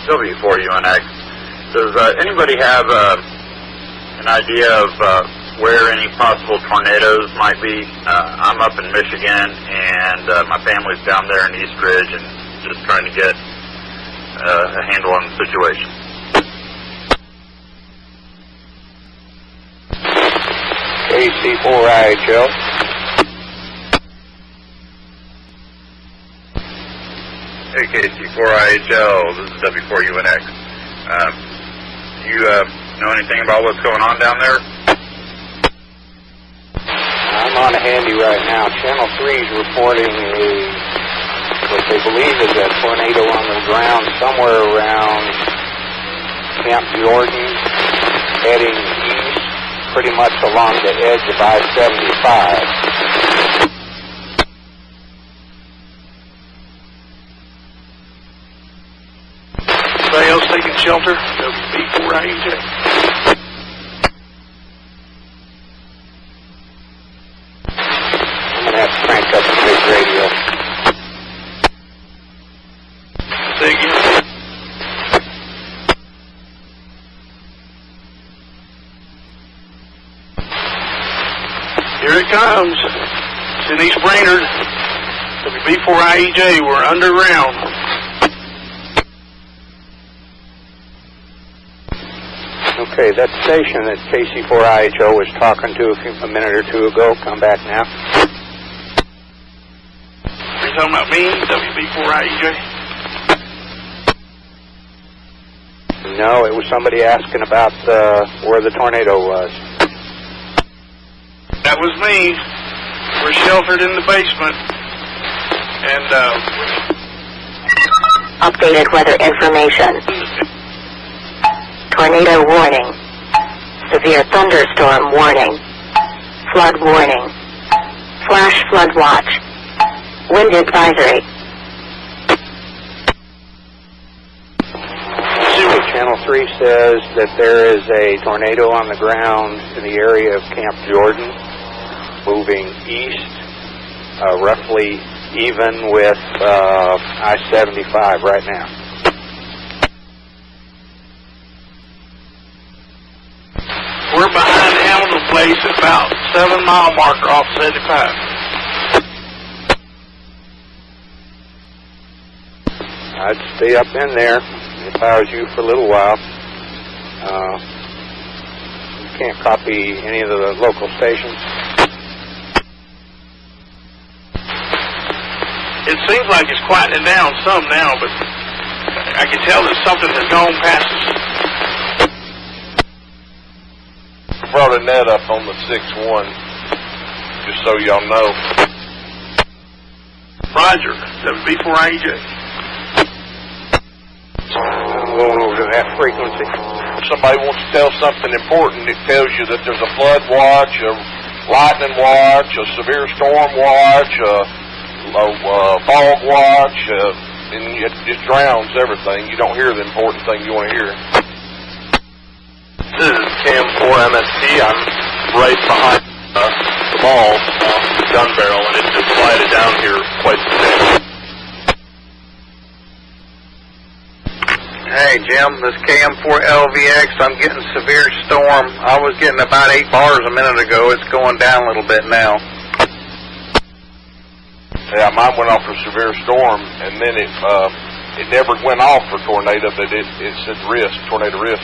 W4UNX. Does anybody have an idea of where any possible tornadoes might be? I'm up in Michigan, and my family's down there in East Ridge, and just trying to get a handle on the situation. K4VCM. Hey, K4VCM, this is W4UNX. Do you know anything about what's going on down there? I'm on a handy right now. Channel 3 is reporting what they believe is a tornado on the ground somewhere around Camp Jordan, heading east, pretty much along the edge of I-75. Anybody else taking shelter? WB4IJ. I'm going to have to crank up the big radio. Say again. Here it comes. It's in East Brainerd. WB4IJ, we're underground. Okay, that station that KC4IHO was talking to a minute or two ago, come back now. Are you talking about me, WB4IJ? No, it was somebody asking about where the tornado was. That was me. We're sheltered in the basement. And, updated weather information. Tornado warning. Severe thunderstorm warning. Flood warning. Flash flood watch. Wind advisory. Channel 3 says that there is a tornado on the ground in the area of Camp Jordan, moving east, roughly even with I-75 right now. we're behind Hamilton Place at about 7 mile marker off 75. I'd stay up in there if I was you for a little while. You can't copy any of the local stations. It seems like it's quieting down some now, but I can tell that something has gone past us. I brought a net up on the 6-1, just so y'all know. Roger, WB4IJ. I'm going over to that frequency. If somebody wants to tell something important, it tells you that there's a flood watch, a lightning watch, a severe storm watch, a fog watch, and it just drowns everything. You don't hear the important thing you want to hear. This is K4MST. I'm right behind the ball, the gun barrel, and it just slided down here quite substantially. Hey, Jim, this KM4LVX, I'm getting severe storm. I was getting about 8 bars a minute ago. It's going down a little bit now. Yeah, mine went off for severe storm, and then it never went off for tornado, but it said risk, tornado risk.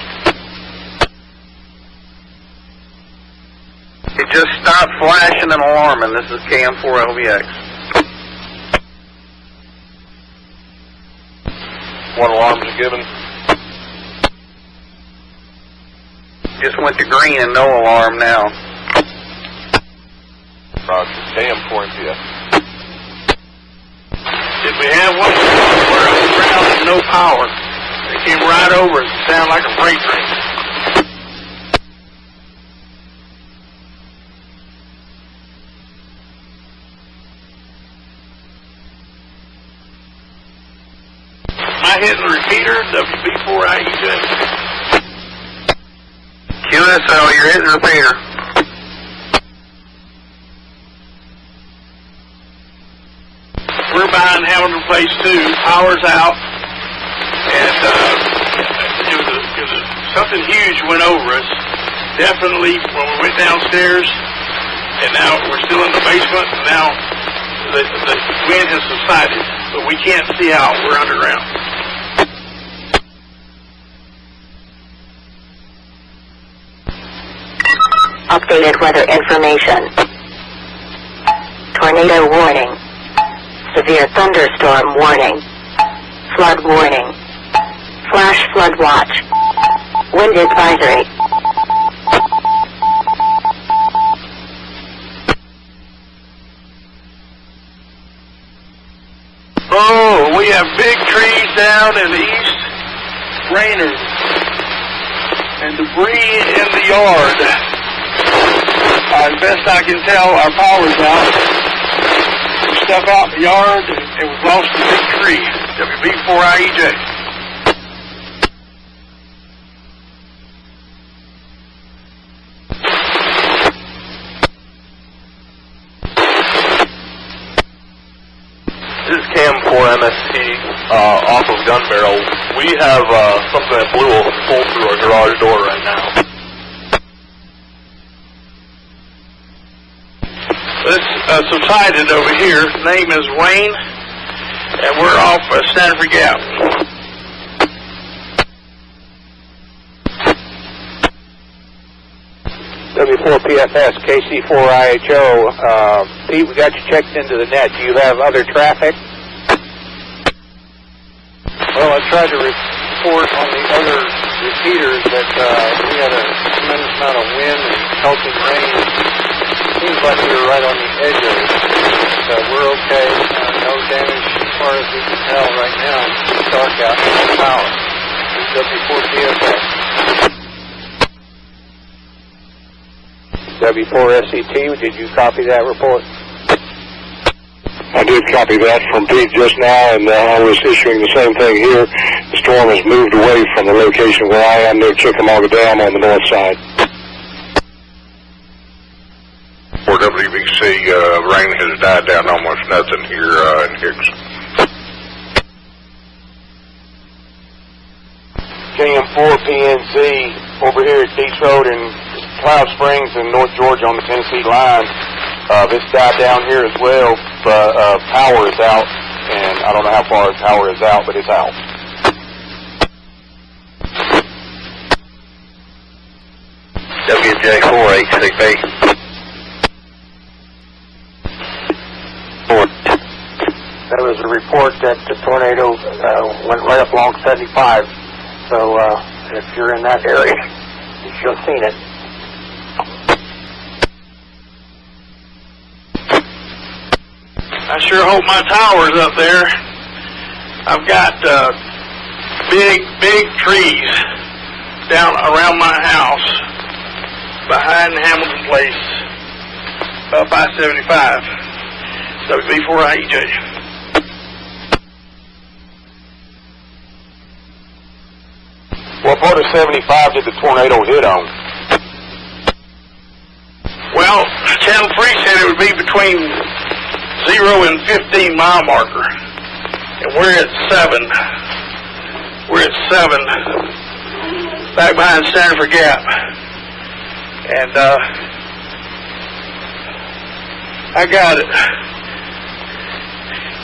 It just stopped flashing and alarming. This is KM4LVX. What alarms are given? Just went to green and no alarm now. Roger, KM4MPS. Did we have one where underground and no power? They came right over and sound like a freight train. Am I hitting the repeater? WB4IJ. QSL, you're hitting the repeater. We're behind Hamilton Place 2. Power's out. And because something huge went over us. Definitely when we went downstairs, and now we're still in the basement, and now the wind has subsided, but we can't see out. We're underground. Updated weather information. Tornado warning. Severe thunderstorm warning. Flood warning. Flash flood watch. Wind advisory. Oh, we have big trees down in the east, rainers, and debris in the yard. As best I can tell, our power's out. Some stuff out in the yard, and we've lost a big tree. WB4IEJ. This is K4VCM off of Gun Barrel. We have something that blew a hole through our garage door right now. This subsided over here. Name is Wayne, and we're off Stanford Gap. W4PFS, KC4IHO. Pete, we got you checked into the net. Do you have other traffic? Well, I tried to report on the other repeaters that we had a tremendous amount of wind and pelting rain. Seems like we were right on the edge of it. But we're okay. No damage as far as we can tell right now. It's dark out. No power. This is W4PFS. W4SET, did you copy that report? I did copy that from Pete just now, and I was issuing the same thing here. The storm has moved away from the location where I am near Chickamauga Dam on the north side. For WBC, rain has died down almost nothing here in Hicks. KM4PNZ over here at Dees Road in Cloud Springs in North Georgia on the Tennessee line. This died down here as well, but power is out, and I don't know how far the power is out, but it's out. WJ486B. That was a report that the tornado went right up along 75. So if you're in that area, you should have seen it. I sure hope my tower's up there. I've got big trees down around my house behind Hamilton Place, up I-75. WB4IEJ. What part of 75 did the tornado hit on? Well, Channel 3 said it would be between 0 and 15 mile marker, and we're at 7. We're at 7, back behind Stanford Gap, and I got it.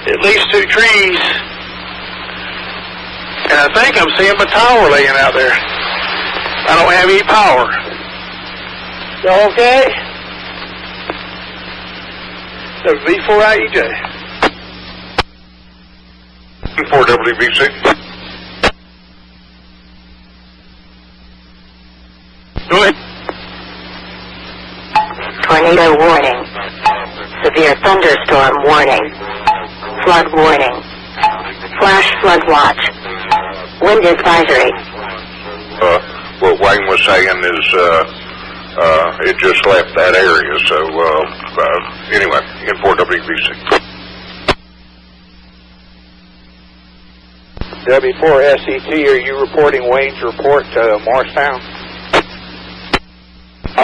At least 2 trees, and I think I'm seeing my tower laying out there. I don't have any power. Y'all okay? WB4IEJ. 4WBC. Go ahead. Tornado warning. Severe thunderstorm warning. Flood warning. Flash flood watch. Wind advisory. What Wayne was saying is it just left that area, so anyway, in 4WBC. W4SET, are you reporting Wayne's report to Morristown?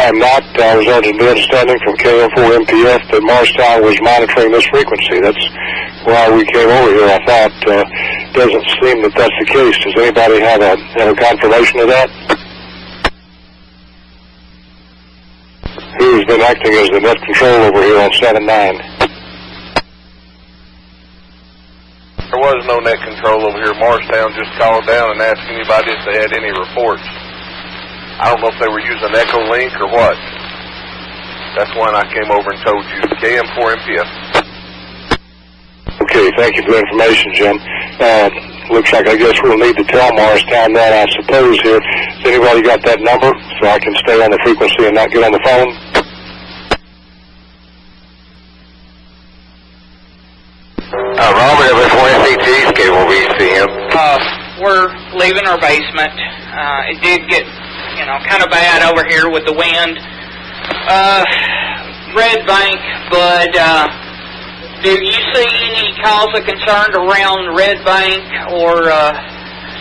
I am not. I was under the understanding from K4MPF that Morristown was monitoring this frequency. That's why we came over here. I thought doesn't seem that that's the case. Does anybody have a confirmation of that? Who's been acting as the net control over here on 7-9? There was no net control over here. Morristown just called down and asked anybody if they had any reports. I don't know if they were using Echo Link or what. That's when I came over and told you. KM4MPF. Okay, thank you for the information, Jim. Looks like I guess we'll need to tell Morristown that, I suppose, here. Has anybody got that number so I can stay on the frequency and not get on the phone? Robert, F4SCT's K4VCM. We're leaving our basement. It did get, kind of bad over here with the wind. Red Bank, but do you see any cause of concern around Red Bank or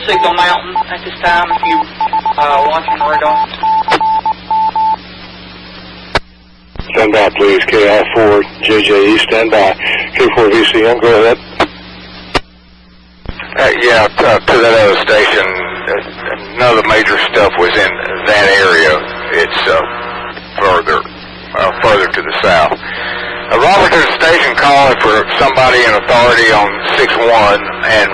Signal Mountain at this time if you watching the radar? Stand by, please. KI4JJE, stand by. K4VCM, go ahead. To that other station, none of the major stuff was in that area. It's further to the south. Robert, there's a station calling for somebody in authority on 6-1, and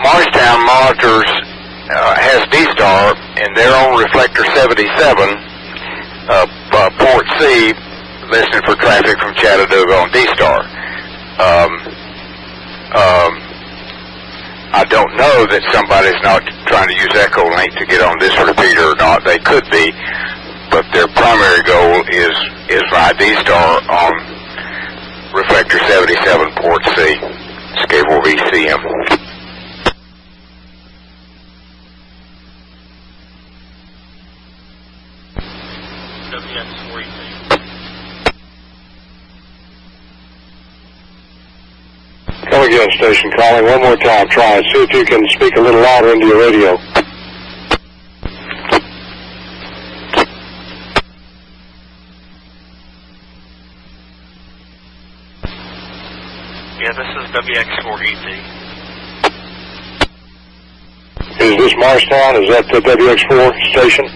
Morristown monitors, has D-Star, and they're on reflector 77, port C, listening for traffic from Chattanooga on D-Star. I don't know that somebody's not trying to use Echo Link to get on this repeater or not. They could be, but their primary goal is via D-Star on reflector 77, port C, K4VCM. Come again, station calling. One more time. Try it. See if you can speak a little louder into your radio. Yeah, this is WX4ET. Is this Morristown? Is that the WX4 station?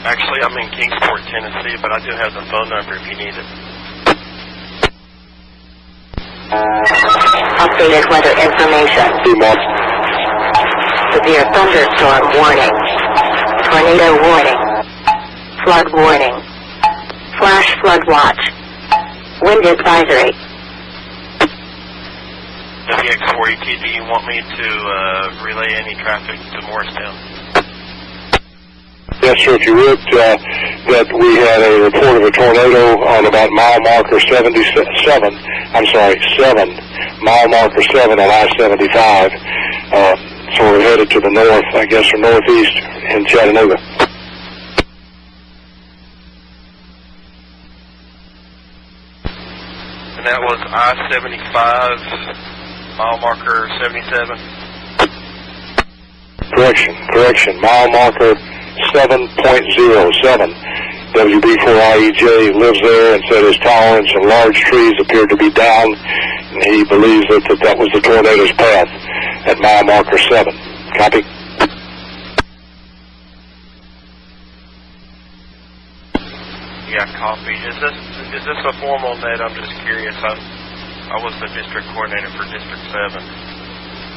Actually, I'm in Kingsport, Tennessee, but I do have the phone number if you need it. Updated weather information. Severe thunderstorm warning. Tornado warning. Flood warning. Flash flood watch. Wind advisory. WX4ET, do you want me to relay any traffic to Morristown? Yes, sir, if you would, that we had a report of a tornado on about mile marker 7, mile marker 7 on I-75, sort of headed to the north, I guess, or northeast in Chattanooga. And that was I-75, mile marker 77? Correction, mile marker 7.07. WB4IEJ lives there and said his tolerance and large trees appeared to be down, and he believes that was the tornado's path at mile marker 7. Copy? Yeah, copy. Is this a formal net? I'm just curious. I was the district coordinator for District 7.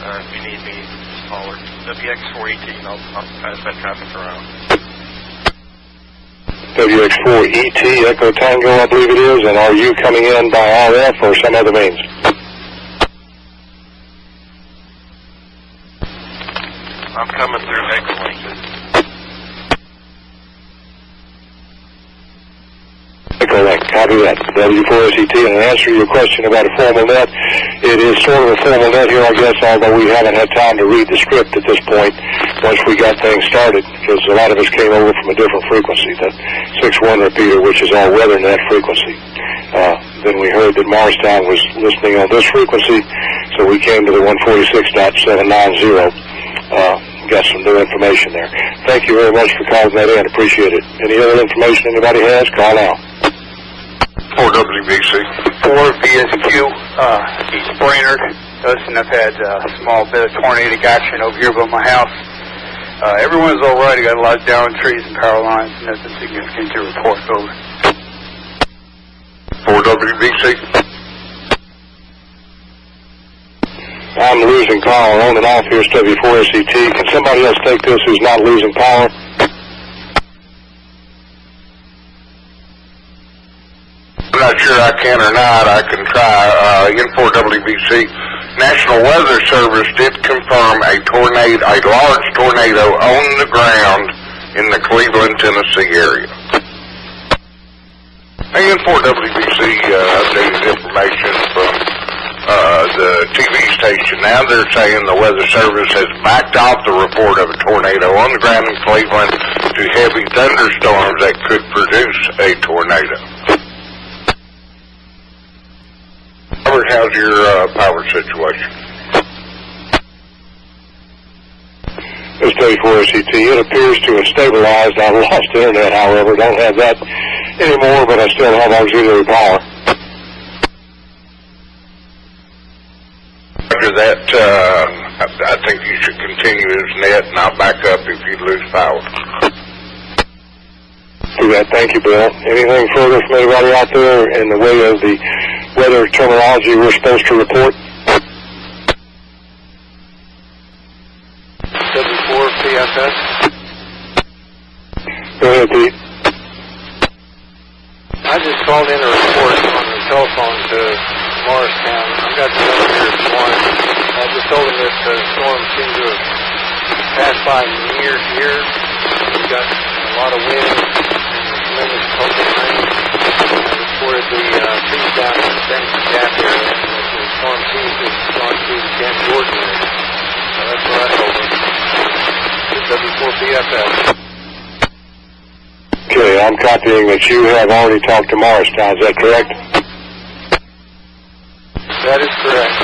If you need me, just holler. WX4ET, and I'll pass that traffic around. WX4ET, Echo Tango, I believe it is, and are you coming in by RF or some other means? I'm coming through Echo Link. Echo Link, copy. Copy that. W4SET, and in answer to your question about a formal net, it is sort of a formal net here, I guess, although we haven't had time to read the script at this point once we got things started, because a lot of us came over from a different frequency, the 6-1 repeater, which is our weather net frequency. Then we heard that Morristown was listening on this frequency, so we came to the 146.790. Got some new information there. Thank you very much for calling that in. Appreciate it. Any other information anybody has, call now. 4WBC. 4VSQ, East Brainerd. Listen, I've had a small bit of tornadic action over here by my house. Everyone's all right. I got a lot of downed trees and power lines. Nothing significant to report. Over. 4WBC. I'm losing power on and off. Here's W4SET. Can somebody else take this who's not losing power? I'm not sure I can or not. I can try. N4WBC. National Weather Service did confirm a large tornado on the ground in the Cleveland, Tennessee area. N4WBC updated information from the TV station. Now they're saying the Weather Service has backed off the report of a tornado on the ground in Cleveland to heavy thunderstorms that could produce a tornado. Robert, how's your power situation? This W4SET, it appears to have stabilized. I've lost internet, however. Don't have that anymore, but I still have auxiliary power. After that, I think you should continue as net, and I'll back up if you lose power. Do that. Thank you, Bill. Anything further from anybody out there in the way of the weather terminology we're supposed to report? W4PSS. Go ahead, Pete. I just called in a report on the telephone to Morristown. I've got the number here this morning. I just told them that the storm seemed to have passed by near here. We've got a lot of wind and tremendous coastal rain. I reported the trees down in the Benson Gap area, and the storm seems to have gone through the Camp Jordan area. So that's what I told them. W4PFL. Okay, I'm copying that you have already talked to Morristown. Is that correct? That is correct.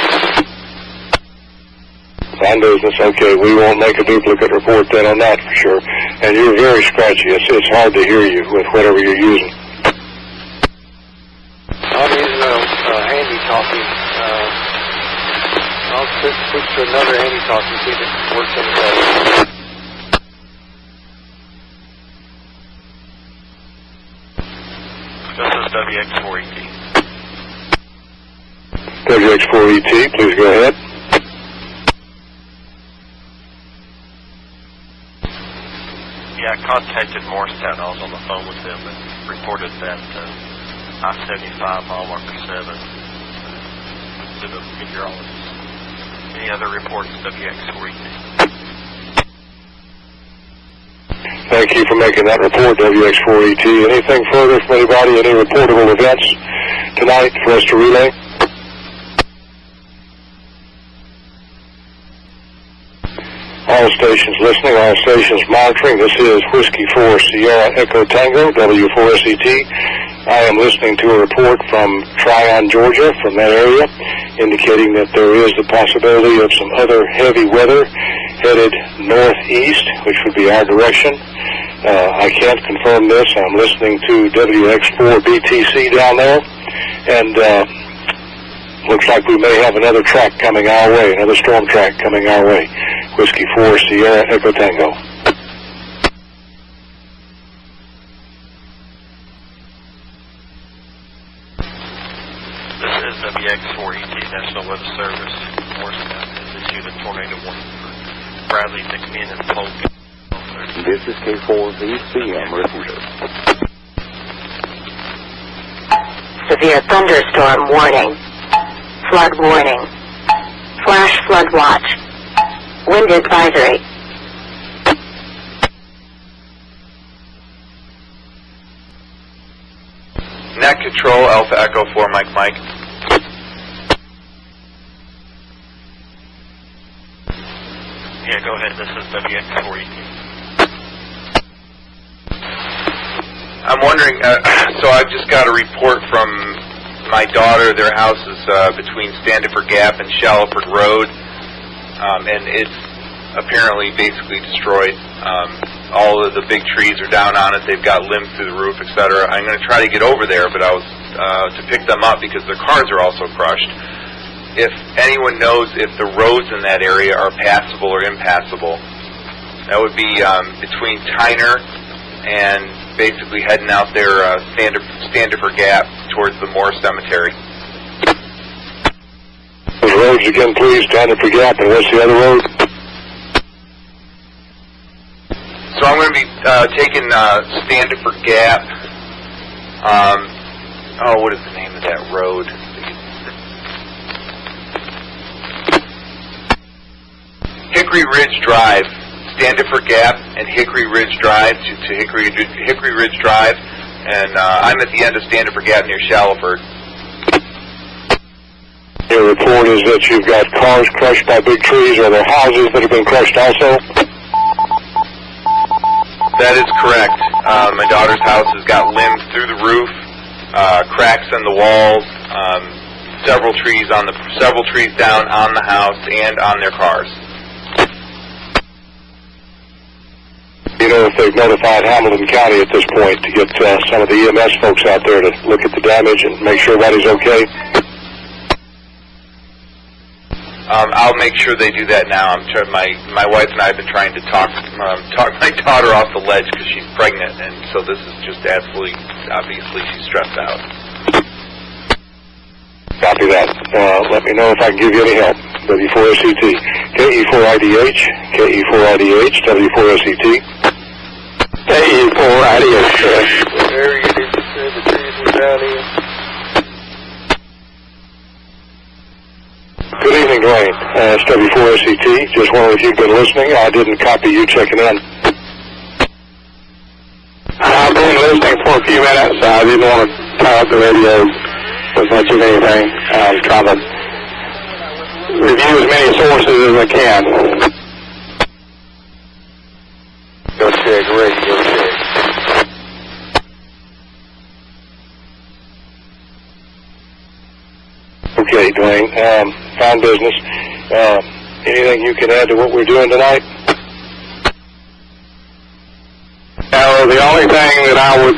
Fine business. Okay, we won't make a duplicate report then on that for sure. And you're very scratchy. It's hard to hear you with whatever you're using. I'm using a handy-talkie. I'll switch to another handy-talkie, see if it works any better. This is WX4ET. WX4ET, please go ahead. Yeah, I contacted Morristown. I was on the phone with them and reported that I-75 mile marker 7 to the meteorologist. Any other reports, WX4ET? Thank you for making that report, WX4ET. Anything further from anybody? Any reportable events tonight for us to relay? All stations listening, all stations monitoring. This is Whiskey 4 Sierra Echo Tango, W4SET. I am listening to a report from Tryon, Georgia, from that area, indicating that there is the possibility of some other heavy weather headed northeast, which would be our direction. I can't confirm this. I'm listening to WX4BTC down there, and looks like we may have another track coming our way, another storm track coming our way. Whiskey 4 Sierra Echo Tango. This is WX4ET, National Weather Service. Morristown has issued a tornado warning for Bradley, McMinn, and Polk. This is K4VCM Repeater. Severe thunderstorm warning. Flood warning. Flash flood watch. Wind advisory. Net Control, Alpha Echo 4, Mike. Yeah, go ahead. This is WX4ET. I'm wondering, so I've just got a report from my daughter. Their house is between Standiford Gap and Shallowford Road, and it's apparently basically destroyed. All of the big trees are down on it. They've got limbs through the roof, etc. I'm going to try to get over there, but I was to pick them up because their cars are also crushed. If anyone knows if the roads in that area are passable or impassable, that would be between Tyner and basically heading out there Standiford Gap towards the Moore Cemetery. The roads again, please. Standiford Gap, and what's the other road? So I'm going to be taking Standiford Gap. What is the name of that road? Hickory Ridge Drive, Standiford Gap and Hickory Ridge Drive to Hickory Ridge Drive, and I'm at the end of Standiford Gap near Shallowford. Your report is that you've got cars crushed by big trees. Are there houses that have been crushed also? That is correct. My daughter's house has got limbs through the roof, cracks in the walls, several trees down on the house and on their cars. You know if they've notified Hamilton County at this point to get some of the EMS folks out there to look at the damage and make sure everybody's okay? I'll make sure they do that now. My wife and I have been trying to talk my daughter off the ledge because she's pregnant, and so this is just absolutely, obviously she's stressed out. Copy that. Let me know if I can give you any help. W4SET. KE4IDH, KE4IDH, W4SET. KE4IDH. Area did you say the trees were down in? Good evening, Dwayne. It's W4SET. Just wondering if you've been listening. I didn't copy you checking in. I've been listening for a few minutes. I didn't want to tie up the radio as much as anything. I was trying to review as many sources as I can. Go check, Rick. Go check. Okay, Dwayne. Fine business. Anything you can add to what we're doing tonight? The only thing that I would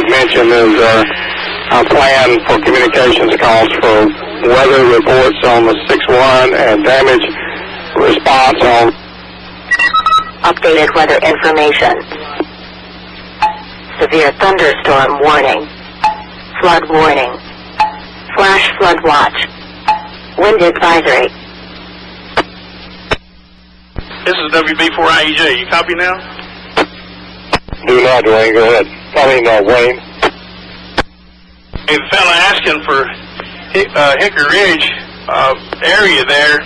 mention is our plan for communications calls for weather reports on the 6-1 and damage response on Updated weather information. Severe thunderstorm warning. Flood warning. Flash flood watch. Wind advisory. This is WB4IEJ. You copy now? Do not, Dwayne. Go ahead. Wayne. Hey, the fella asking for Hickory Ridge area there,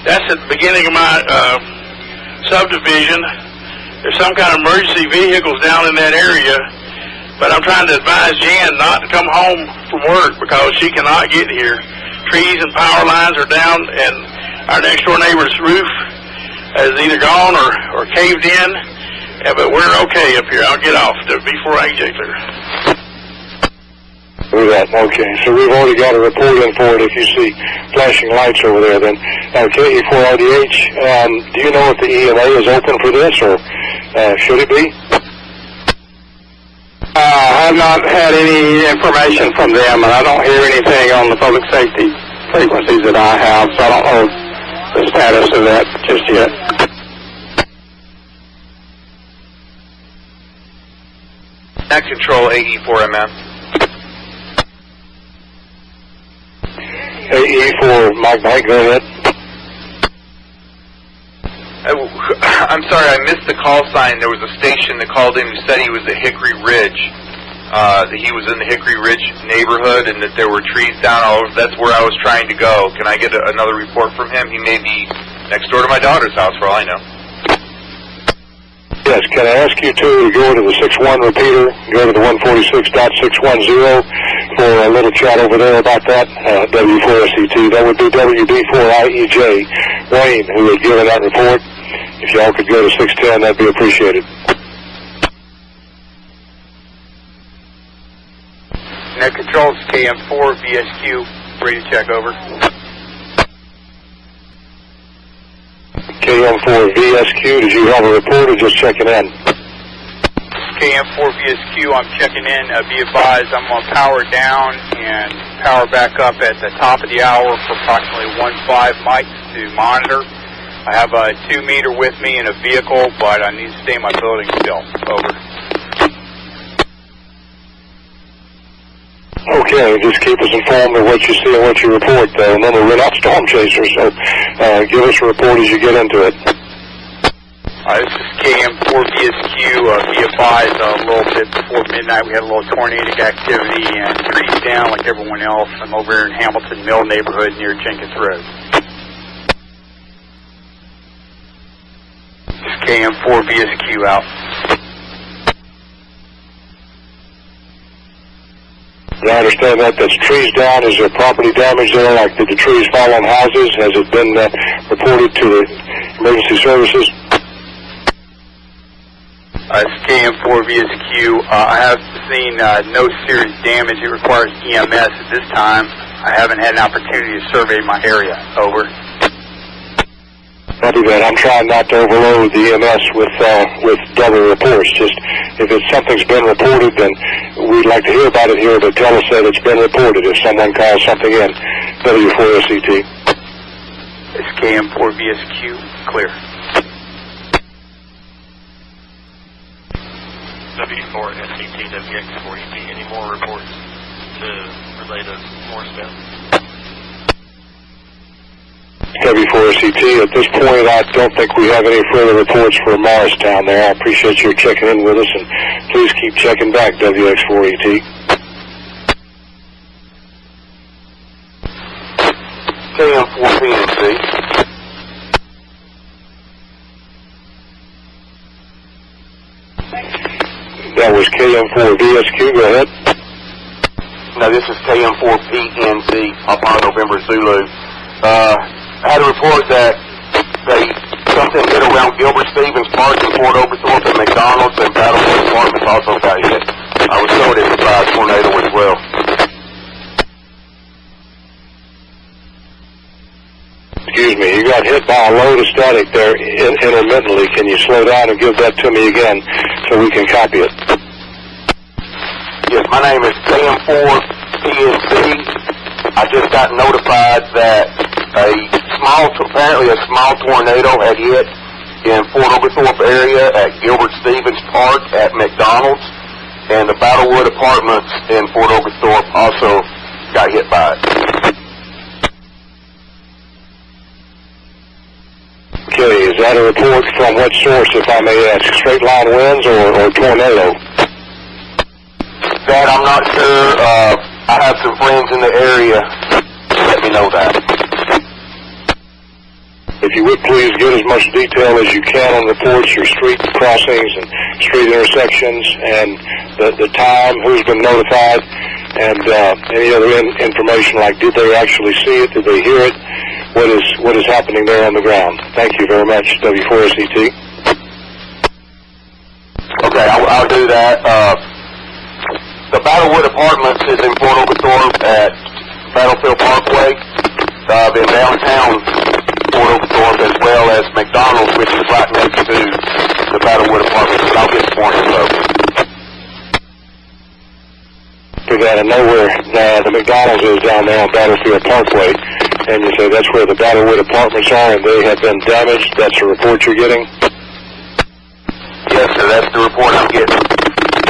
that's at the beginning of my subdivision. There's some kind of emergency vehicles down in that area, but I'm trying to advise Jan not to come home from work because she cannot get here. Trees and power lines are down, and our next door neighbor's roof is either gone or caved in. Yeah, but we're okay up here. I'll get off to B4AJ clear. Okay, so we've already got a report in for it if you see flashing lights over there then. KE4IDH, do you know if the EMA is open for this, or should it be? I have not had any information from them, and I don't hear anything on the public safety frequencies that I have, so I don't know the status of that just yet. Net Control AE4MM. AE4 Mike, go ahead. I'm sorry, I missed the call sign. There was a station that called in who said he was at Hickory Ridge. That he was in the Hickory Ridge neighborhood and that there were trees down all over. That's where I was trying to go. Can I get another report from him? He may be next door to my daughter's house for all I know. Yes, can I ask you to go to the 61 repeater, go to the 146.610 for a little chat over there about that, W4SET. That would be WB4IEJ, Wayne, who had given that report. If y'all could go to 610, that'd be appreciated. Net controls, KM4VSQ, ready to check over. KM4VSQ, did you have a report or just checking in? KM4VSQ, I'm checking in. Be advised, I'm going to power down and power back up at the top of the hour for approximately 1.5 mics to monitor. I have a 2 meter with me in a vehicle, but I need to stay in my building still. Over. Okay, just keep us informed of what you see and what you report. Remember, we're not storm chasers, so give us a report as you get into it. This is KM4VSQ. Be advised, a little bit before midnight we had a little tornadic activity and trees down like everyone else. I'm over here in Hamilton Mill neighborhood near Jenkins Road. This is KM4VSQ out. I understand that. That's trees down. Is there property damage there? Like, did the trees fall on houses? Has it been reported to the emergency services? It's KM4VSQ. I have seen no serious damage. It requires EMS at this time. I haven't had an opportunity to survey my area. Over. Copy that. I'm trying not to overload the EMS with double reports. Just if something's been reported, then we'd like to hear about it here, but tell us that it's been reported if someone calls something in. W4SET. It's KM4VSQ. Clear. W4SET, WX4ET. Any more reports to relay to Morrisville? W4SET, at this point I don't think we have any further reports for Morristown there. I appreciate your checking in with us, and please keep checking back, WX4ET. KM4PNC. That was KM4VSQ. Go ahead. No, this is KM4PNC, Papa November Zulu. I had a report that something hit around Gilbert Stevens Park in Fort Oglethorpe and McDonald's, and Battlefield Apartments also got hit. I was told it was by a tornado as well. Excuse me, you got hit by a load of static there intermittently. Can you slow down and give that to me again so we can copy it? Yes, my name is KM4PNC. I just got notified that apparently a small tornado had hit in Fort Oglethorpe area at Gilbert Stevens Park at McDonald's, and the Battlewood Apartments in Fort Oglethorpe also got hit by it. Okay, is that a report from what source, if I may ask? Straight line winds or tornado? That I'm not sure. I have some friends in the area. Let me know that. If you would please get as much detail as you can on reports, your street crossings and street intersections, and the time, who's been notified, and any other information like did they actually see it, did they hear it, what is happening there on the ground. Thank you very much, W4SET. Okay, I'll do that. The Battlewood Apartments is in Fort Oglethorpe at Battlefield Parkway. In downtown Fort Oglethorpe, as well as McDonald's, which is right next to the Battlewood Apartments. And I'll get some more info. To that, I know where the McDonald's is down there on Battlefield Parkway, and you say that's where the Battlewood Apartments are, and they have been damaged. That's the report you're getting? Yes, sir, that's the report I'm getting.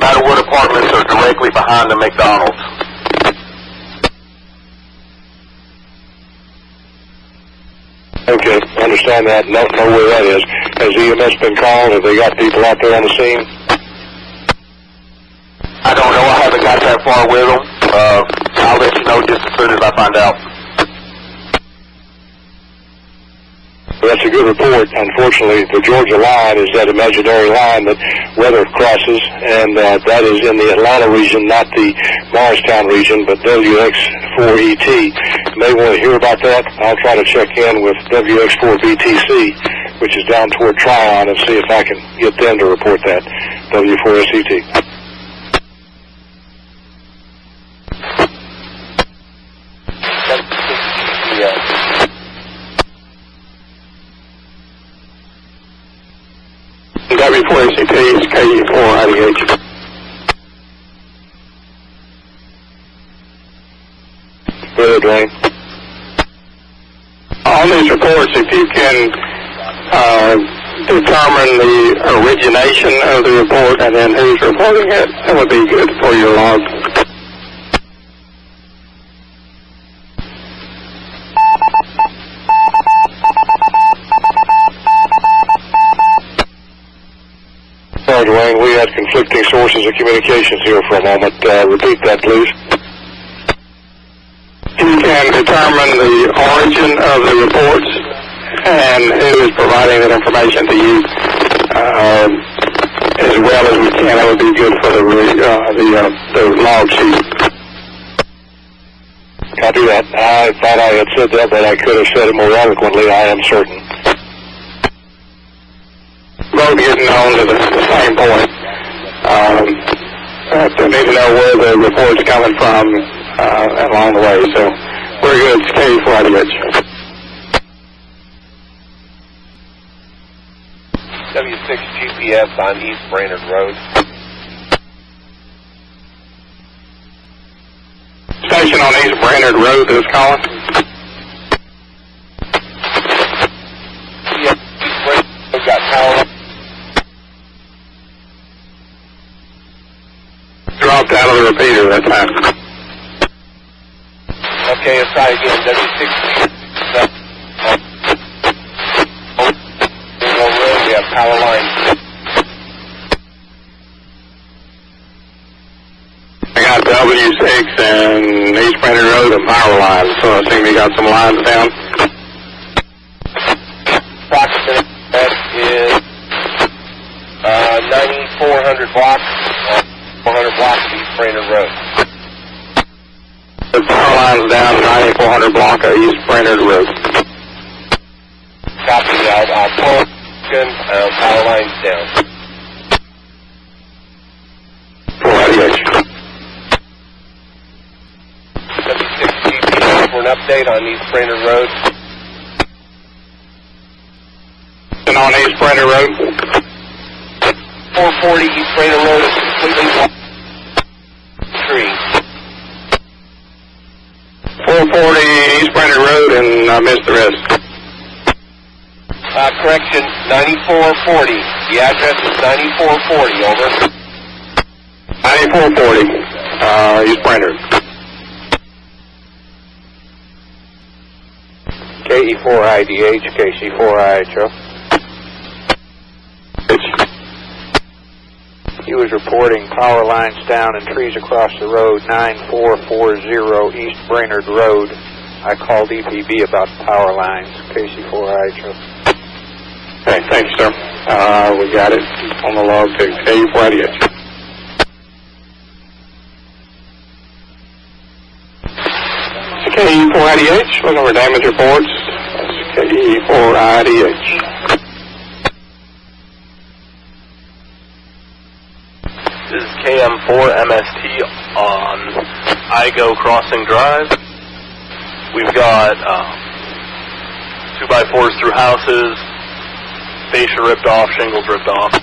Battlewood Apartments are directly behind the McDonald's. Okay, understand that. Know where that is. Has EMS been called? Have they got people out there on the scene? I don't know. I haven't got that far with them. I'll let you know just as soon as I find out. that's a good report. Unfortunately, the Georgia line is that imaginary line that weather crosses, and that is in the Atlanta region, not the Morristown region, but WX4ET. You may want to hear about that. I'll try to check in with WX4BTC, which is down toward Tryon, and see if I can get them to report that, W4SET. W4SET is K4IDH. Good, Dwayne. On these reports, if you can determine the origination of the report and then who's reporting it, that would be good for your log. Sorry, Dwayne, we had conflicting sources of communications here for a moment. Repeat that, please. You can determine the origin of the reports and who is providing that information to you as well as we can. That would be good for the log sheet. Copy that. I thought I had said that, but I could have said it more eloquently. I am certain. Both getting on to the same point. They need to know where the report's coming from along the way. So we're good. It's K4IDH. W6 GPS on East Brainerd Road. Station on East Brainerd Road, this calling. Yeah, East Brainerd Road got power. Dropped out of the repeater that time. Okay, let's try again. W6 Road, we have power lines. I got W6 and East Brainerd Road and power lines, so I think we got some lines down. Approximate that is 9,400 blocks, 400 blocks East Brainerd Road. The power line's down 9,400 block of East Brainerd Road. Copy that. Power lines down. 4IDH. W6 GPS for an update on East Brainerd Road. And on East Brainerd Road? 440 East Brainerd Road is completely blocked. Tree. 440 East Brainerd Road, and I missed the rest. Correction, 9440. The address is 9440, over. 9440, East Brainerd. KE4IDH, KC4IHO. He was reporting power lines down and trees across the road, 9440 East Brainerd Road. I called EPB about power lines, KC4IHO. Okay, thank you, sir. We got it on the log too. K4IDH. K4IDH, looking for damage reports. K4IDH. This is KM4MST on Igo Crossing Drive. We've got 2x4s through houses, fascia ripped off, shingles ripped off.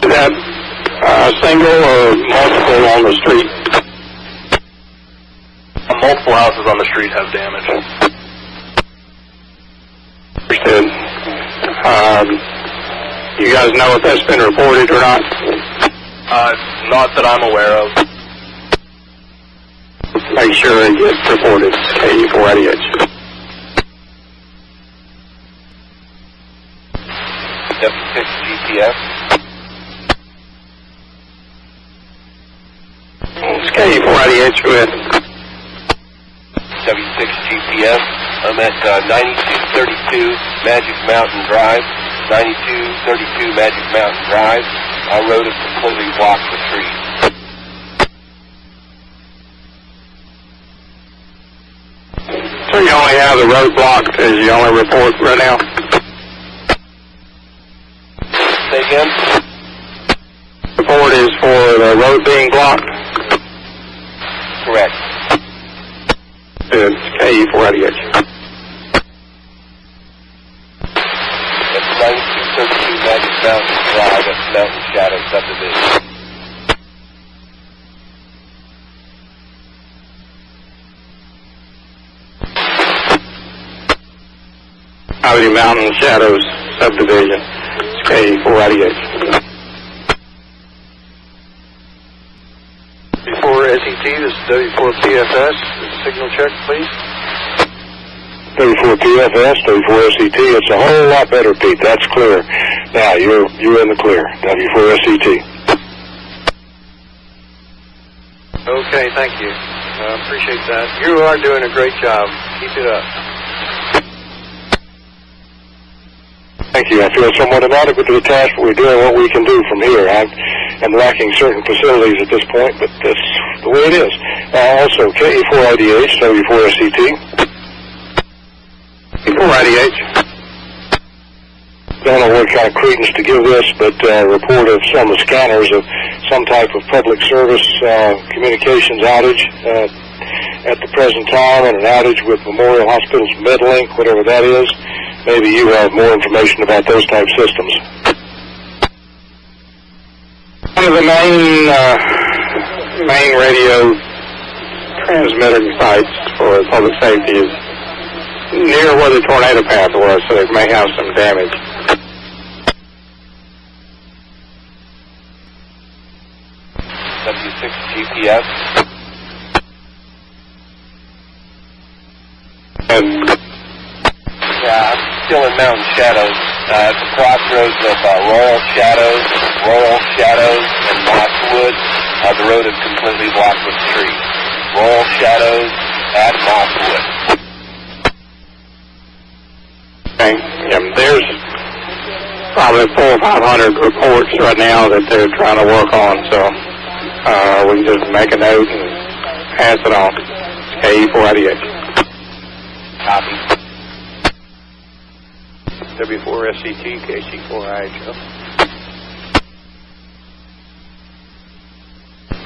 Is that single or multiple on the street? Multiple houses on the street have damage. Understood. You guys know if that's been reported or not? Not that I'm aware of. Make sure it gets reported. K4IDH. W6 GPS. K4VCM, go ahead. W6 GPS. I'm at 9232 Magic Mountain Drive. 9232 Magic Mountain Drive. Our road is completely blocked with trees. So you only have the road blocked as you only report right now? Say again? Report is for the road being blocked? Correct. It's K4VCM. That's 9232 Magic Mountain Drive. That's Mountain Shadow Subdivision. Cavity Mountain Shadows Subdivision. It's K4VCM. W4SET, this is W4PFS. Signal check, please. W4PFS, W4SET. It's a whole lot better, Pete. That's clear. Now, you're in the clear. W4SET. Okay, thank you. Appreciate that. You are doing a great job. Keep it up. Thank you. I feel somewhat inadequate to the task, but we're doing what we can do from here. I'm lacking certain facilities at this point, but that's the way it is. Also, K4VCM, W4SET. K4VCM. Don't know what kind of credence to give this, but report of some of the scanners of some type of public service communications outage at the present time, and an outage with Memorial Hospital's MedLink, whatever that is. Maybe you have more information about those type systems. One of the main radio transmitting sites for public safety is near where the tornado path was, so it may have some damage. W6 GPS. Yeah, I'm still in Mountain Shadows. At the crossroads of Royal Shadows, and Mosswood. The road is completely blocked with trees. Royal Shadows at Mosswood. Okay. Yeah, there's probably 400 or 500 reports right now that they're trying to work on, so we can just make a note and pass it on. K4VCM. Copy. W4SET, KC4IHO.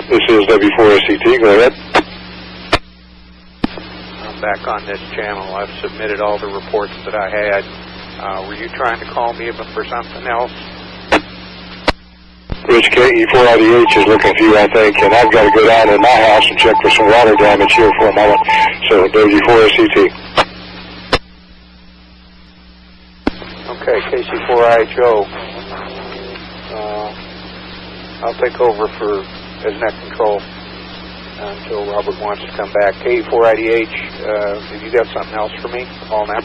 This is W4SET. Go ahead. I'm back on this channel. I've submitted all the reports that I had. Were you trying to call me for something else? Rich, K4VCM is looking for you, I think, and I've got to go down to my house and check for some water damage here for a moment. So, W4SET. Okay, KC4IHO. I'll take over as net control until Robert wants to come back. K4IDH, have you got something else for me? Call now.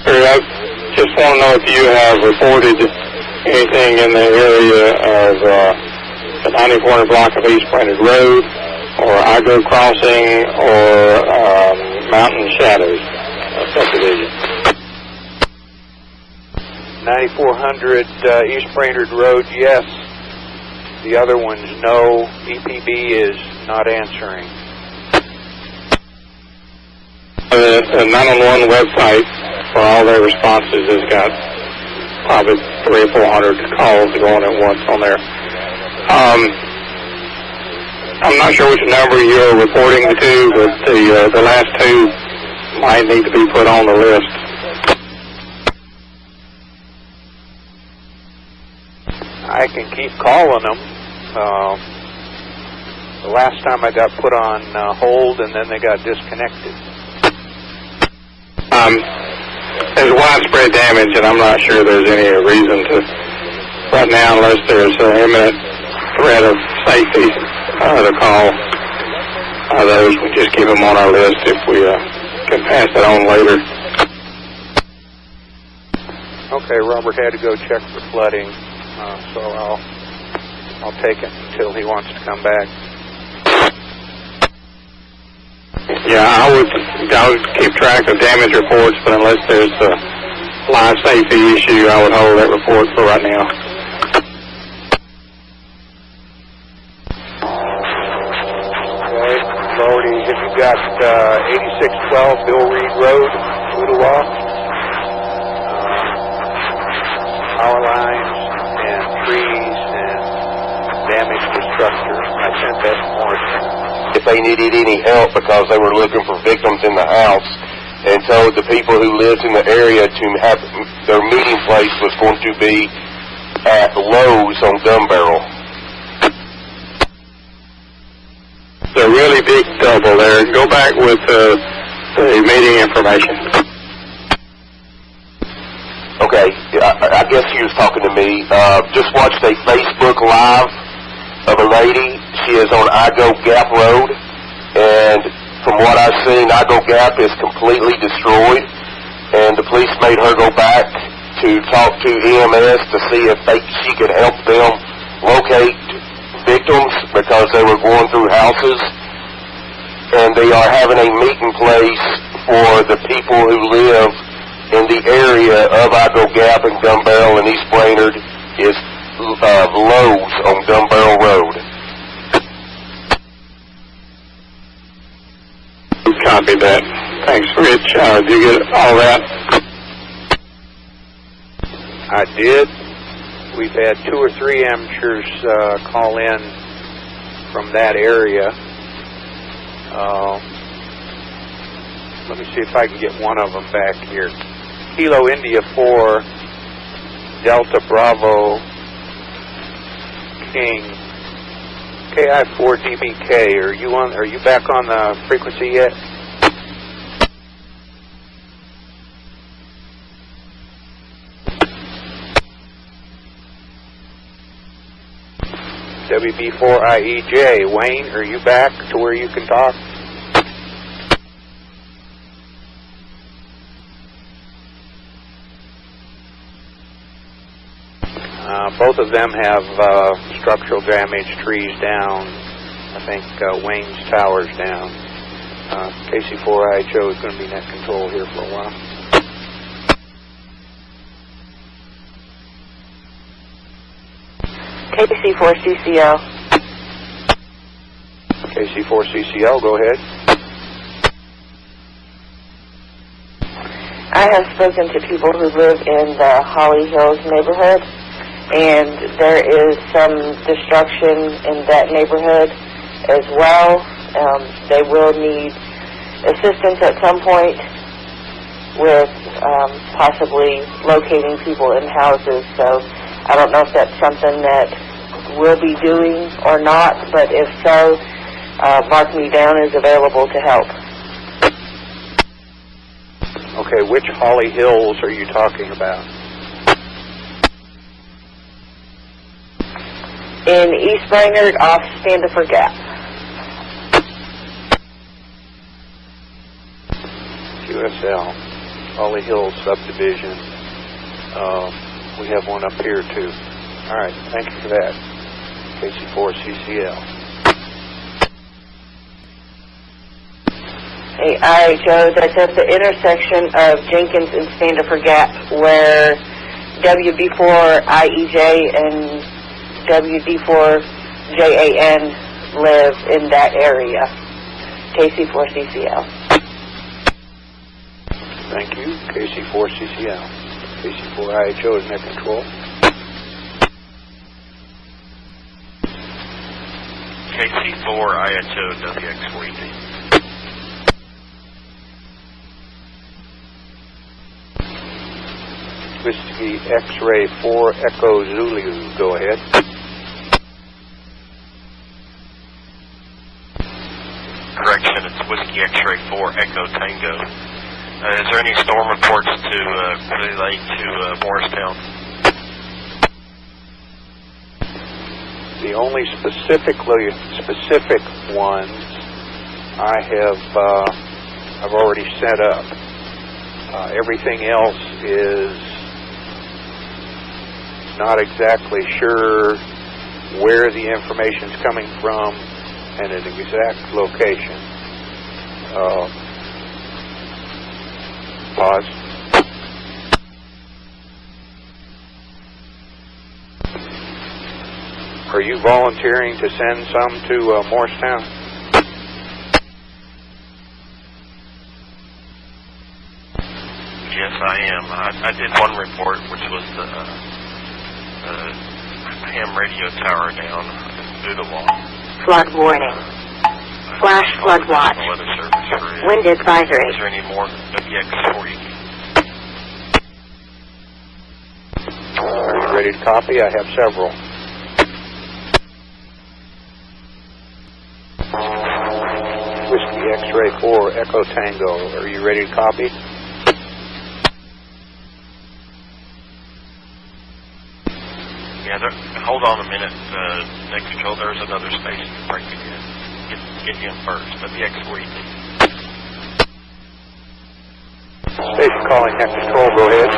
Sir, I just want to know if you have reported anything in the area of the 9400 block of East Branded Road, or Agro Crossing, or Mountain Shadows subdivision. 9400 East Brainerd Road, yes. The other ones, no. EPB is not answering. The 911 website for all their responses has got probably 300 or 400 calls going at once on there. I'm not sure which number you're reporting to, but the last two might need to be put on the list. I can keep calling them. The last time I got put on hold, and then they got disconnected. There's widespread damage, and I'm not sure there's any reason to, right now, unless there's an imminent threat of safety, to call those. We just keep them on our list if we can pass it on later. Okay, Robert had to go check for flooding, so I'll take it until he wants to come back. Yeah, I would keep track of damage reports, but unless there's a live safety issue, I would hold that report for right now. Okay, Lordy, have you got 8612 Bill Reed Road, Ooltewah? Power lines and trees and damage to structure. I sent that to Morrison. If they needed any help because they were looking for victims in the house, and told the people who lived in the area to have their meeting place was going to be at Lowe's on Gun Barrel. It's a really big double there. Go back with the meeting information. Okay, I guess she was talking to me. Just watched a Facebook Live of a lady. She is on Igo Gap Road, and from what I've seen, Igo Gap is completely destroyed, and the police made her go back to talk to EMS to see if she could help them locate victims because they were going through houses, and they are having a meeting place for the people who live in the area of Igo Gap and Gun Barrel and East Brainerd is Lowe's on Gun Barrel Road. Copy that. Thanks, Rich. Did you get all that? I did. We've had 2 or 3 amateurs call in from that area. Let me see if I can get one of them back here. Kilo India 4, Delta Bravo King, KI4DBK. Are you back on the frequency yet? WB4IEJ, Wayne, are you back to where you can talk? Both of them have structural damage, trees down. I think Wayne's tower's down. KC4IHO is going to be net control here for a while. KC4CCL. KC4CCL, go ahead. I have spoken to people who live in the Holly Hills neighborhood, and there is some destruction in that neighborhood as well. They will need assistance at some point with possibly locating people in houses. So I don't know if that's something that we'll be doing or not, but if so, mark me down as available to help. Okay, which Holly Hills are you talking about? In East Brainerd off Standifer Gap. QSL, Holly Hills subdivision. We have one up here too. All right, thank you for that. KC4CCL. Hey, IHO, that's at the intersection of Jenkins and Standifer Gap where WB4IEJ and WD4JAN live in that area. KC4CCL. Thank you. KC4CCL. KC4IHO is net control. KC4IHO WX40. Whiskey X-Ray 4 Echo Zulu. Go ahead. Correction, it's Whiskey X-Ray 4 Echo Tango. Is there any storm reports to relate to Morristown? The only specific ones I've already set up. Everything else is not exactly sure where the information's coming from and an exact location. Pause. Are you volunteering to send some to Morristown? Yes, I am. I did one report, which was the ham radio tower down in Ottawa. Flood warning. Flash flood watch. Wind advisory. Is there any more WX40? Are you ready to copy? I have several. Whiskey X-Ray 4 Echo Tango. Are you ready to copy? Yeah, hold on a minute, Nick Control. There's another station breaking in. Get him first. WX40. Station calling Net Control. Go ahead.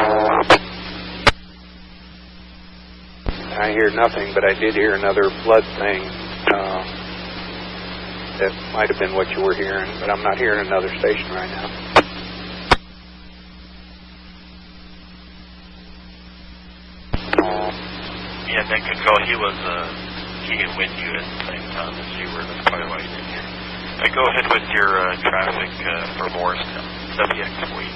I hear nothing, but I did hear another flood thing. That might have been what you were hearing, but I'm not hearing another station right now. Yeah, Nick Control, he and with you at the same time as you were. That's probably why you didn't hear. Go ahead with your traffic for Morristown. WX40.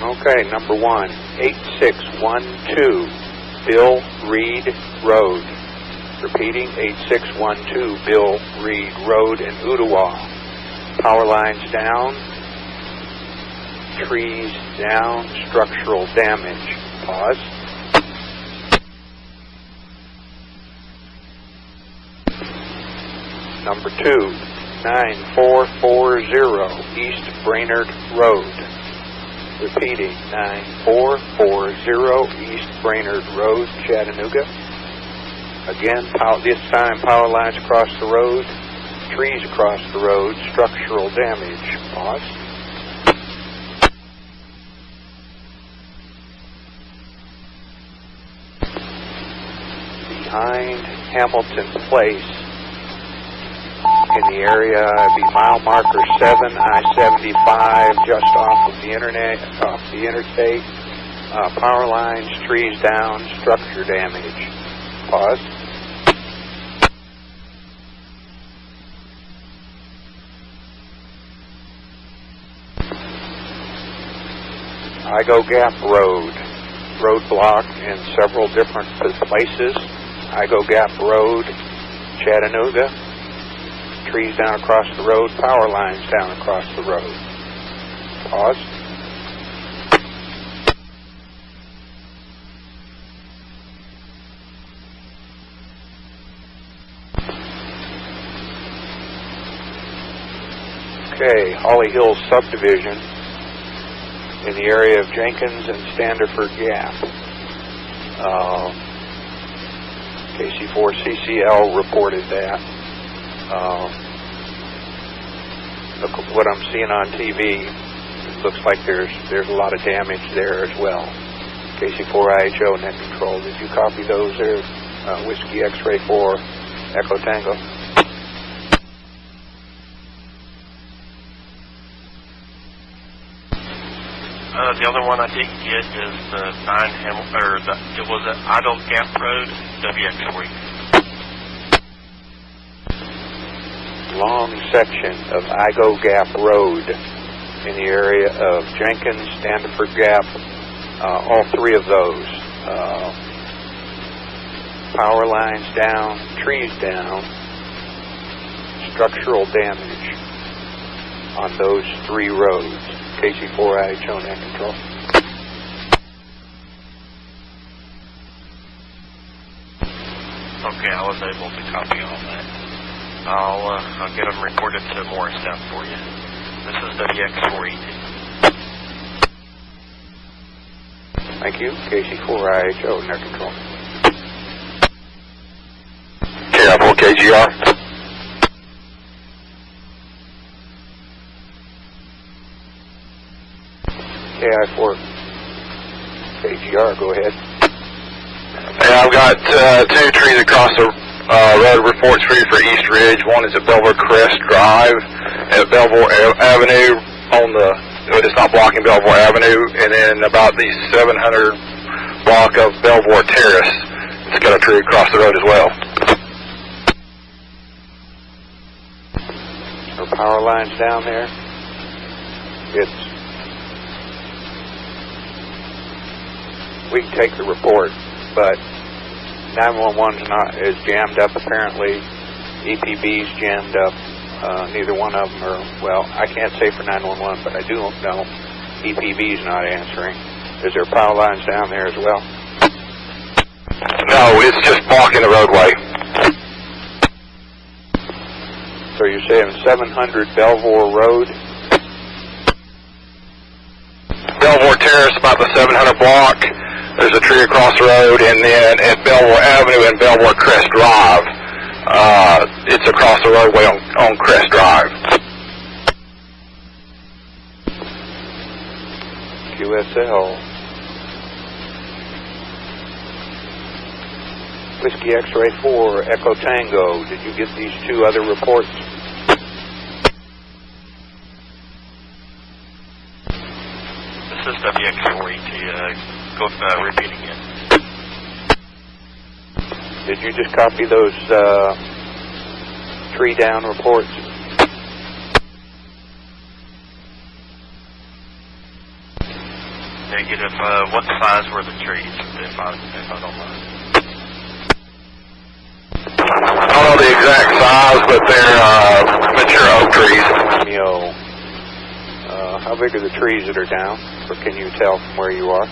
Okay, number 1, 8612 Bill Reed Road. Repeating, 8612 Bill Reed Road in Ottawa. Power lines down, trees down, structural damage. Pause. Number 2, 9440 East Brainerd Road. Repeating, 9440 East Brainerd Road, Chattanooga. Again, this time power lines across the road, trees across the road, structural damage. Pause. Behind Hamilton Place, in the area, it'd be mile marker 7, I-75, just off of the interstate. Power lines, trees down, structure damage. Pause. Igo Gap Road, roadblock in several different places. Igo Gap Road, Chattanooga. Trees down across the road, power lines down across the road. Pause. Okay, Holly Hills subdivision in the area of Jenkins and Standiford Gap. K4VCM reported that. Look at what I'm seeing on TV. It looks like there's a lot of damage there as well. KC4IHO net control. Did you copy those there? Whiskey X-Ray 4 Echo Tango. The other one I didn't get is the it was at Idle Gap Road, WX40. Long section of Igo Gap Road in the area of Jenkins, Standiford Gap, all three of those. Power lines down, trees down, structural damage on those three roads. KC4IHO net control. Okay, I was able to copy all that. I'll get them recorded to Morristown for you. This is WX4ET. Thank you. KC4IHO net control. KI4 KGR. KI4 KGR, go ahead. And I've got 2 trees across the road reports for you for East Ridge. One is at Belvoir Crest Drive at Belvoir Avenue on the, it's not blocking Belvoir Avenue, and then about the 700 block of Belvoir Terrace. It's got a tree across the road as well. There are power lines down there. We can take the report, but 911 is jammed up apparently. EPB's jammed up. Neither one of them are, well, I can't say for 911, but I do know EPB's not answering. Is there power lines down there as well? No, it's just blocking the roadway. So you're saying 700 Belvoir Road? Belvoir Terrace, about the 700 block. There's a tree across the road, and then at Belvoir Avenue and Belvoir Crest Drive, it's across the roadway on Crest Drive. QSL. Whiskey X-Ray 4, Echo Tango. Did you get these 2 other reports? This is WX4ET. Go repeat again. Did you just copy those tree down reports? Negative. What size were the trees, if I don't mind? I don't know the exact size, but they're mature oak trees. How big are the trees that are down, or can you tell from where you are?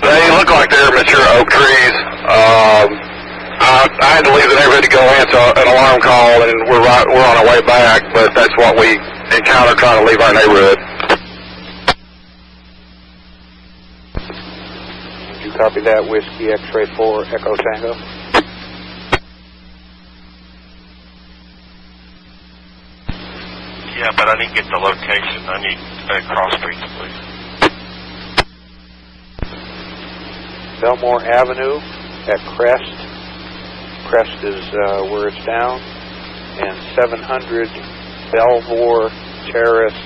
They look like they're mature oak trees. I had to leave the neighborhood to go answer an alarm call, and we're on our way back, but that's what we encountered trying to leave our neighborhood. Did you copy that, Whiskey X-Ray 4, Echo Tango? Yeah, but I didn't get the location. I need cross streets, please. Belmore Avenue at Crest. Crest is where it's down. And 700 Belvoir Terrace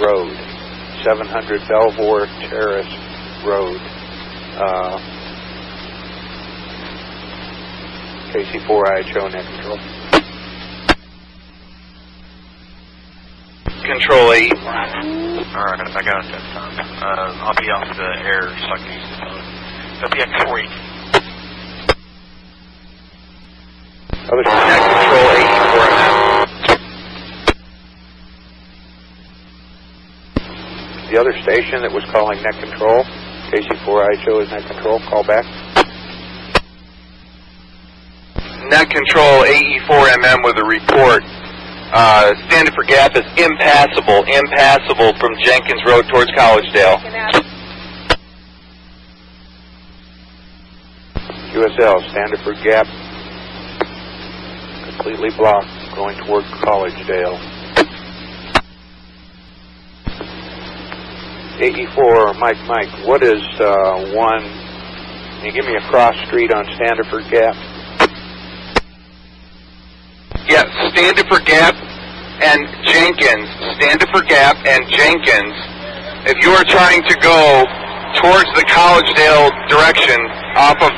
Road. 700 Belvoir Terrace Road. KC4IHO net control. Control 8. Alright, I got it that time. I'll be off the air so I can use the phone. WX4ET. Other Net control 84 The other station that was calling net control, KC4IHO is net control, call back. Net control AE4MM with a report. Standard for Gap is impassable from Jenkins Road towards Collegedale. QSL, Standard for Gap, completely blocked, going toward Collegedale. 84, Mike, what is 1? Can you give me a cross street on Standard for Gap? Yeah, Standard for Gap and Jenkins. Standard for Gap and Jenkins. If you are trying to go towards the Collegedale direction off of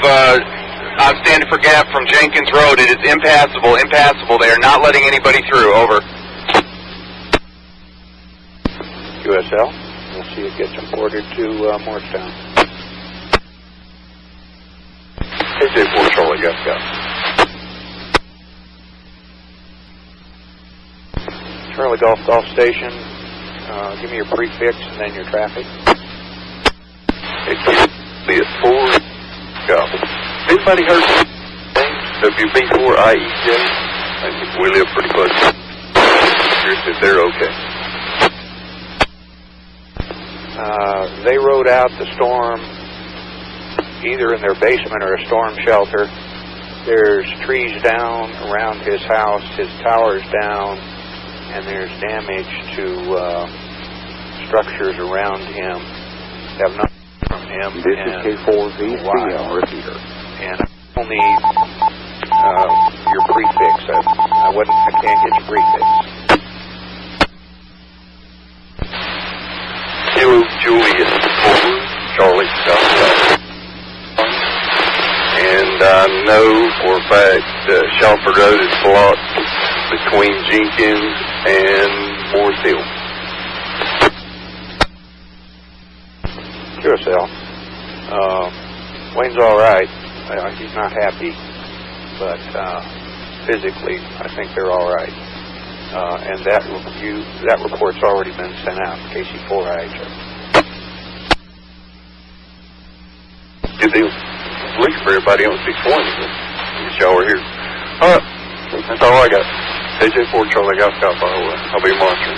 on Standard for Gap from Jenkins Road, it is impassable. They are not letting anybody through. Over. QSL, we'll see it gets imported to Morristown. KJ4 Charlie, go. Charlie Golf Station, give me your prefix and then your traffic. WB4, go. Anybody heard WB4IEJ? I think we live pretty close. If they're okay. They rode out the storm either in their basement or a storm shelter. There's trees down around his house, his tower's down, and there's damage to structures around him. Have not from M, This is K4VCM Repeater. and I will need your prefix. I can't get your prefix. Kilo Julius 4, Charlie South. And I know for a fact that Shelford Road is blocked between Jenkins and Morris Hill. Sure, Sal. Wayne's all right. He's not happy, but physically, I think they're all right. And that report's already been sent out, KC4IHO. Good deal. At least for everybody on 620. Wish y'all were here. All right. That's all I got. KJ4 Charlie Golf Golf, by the way. I'll be monitoring.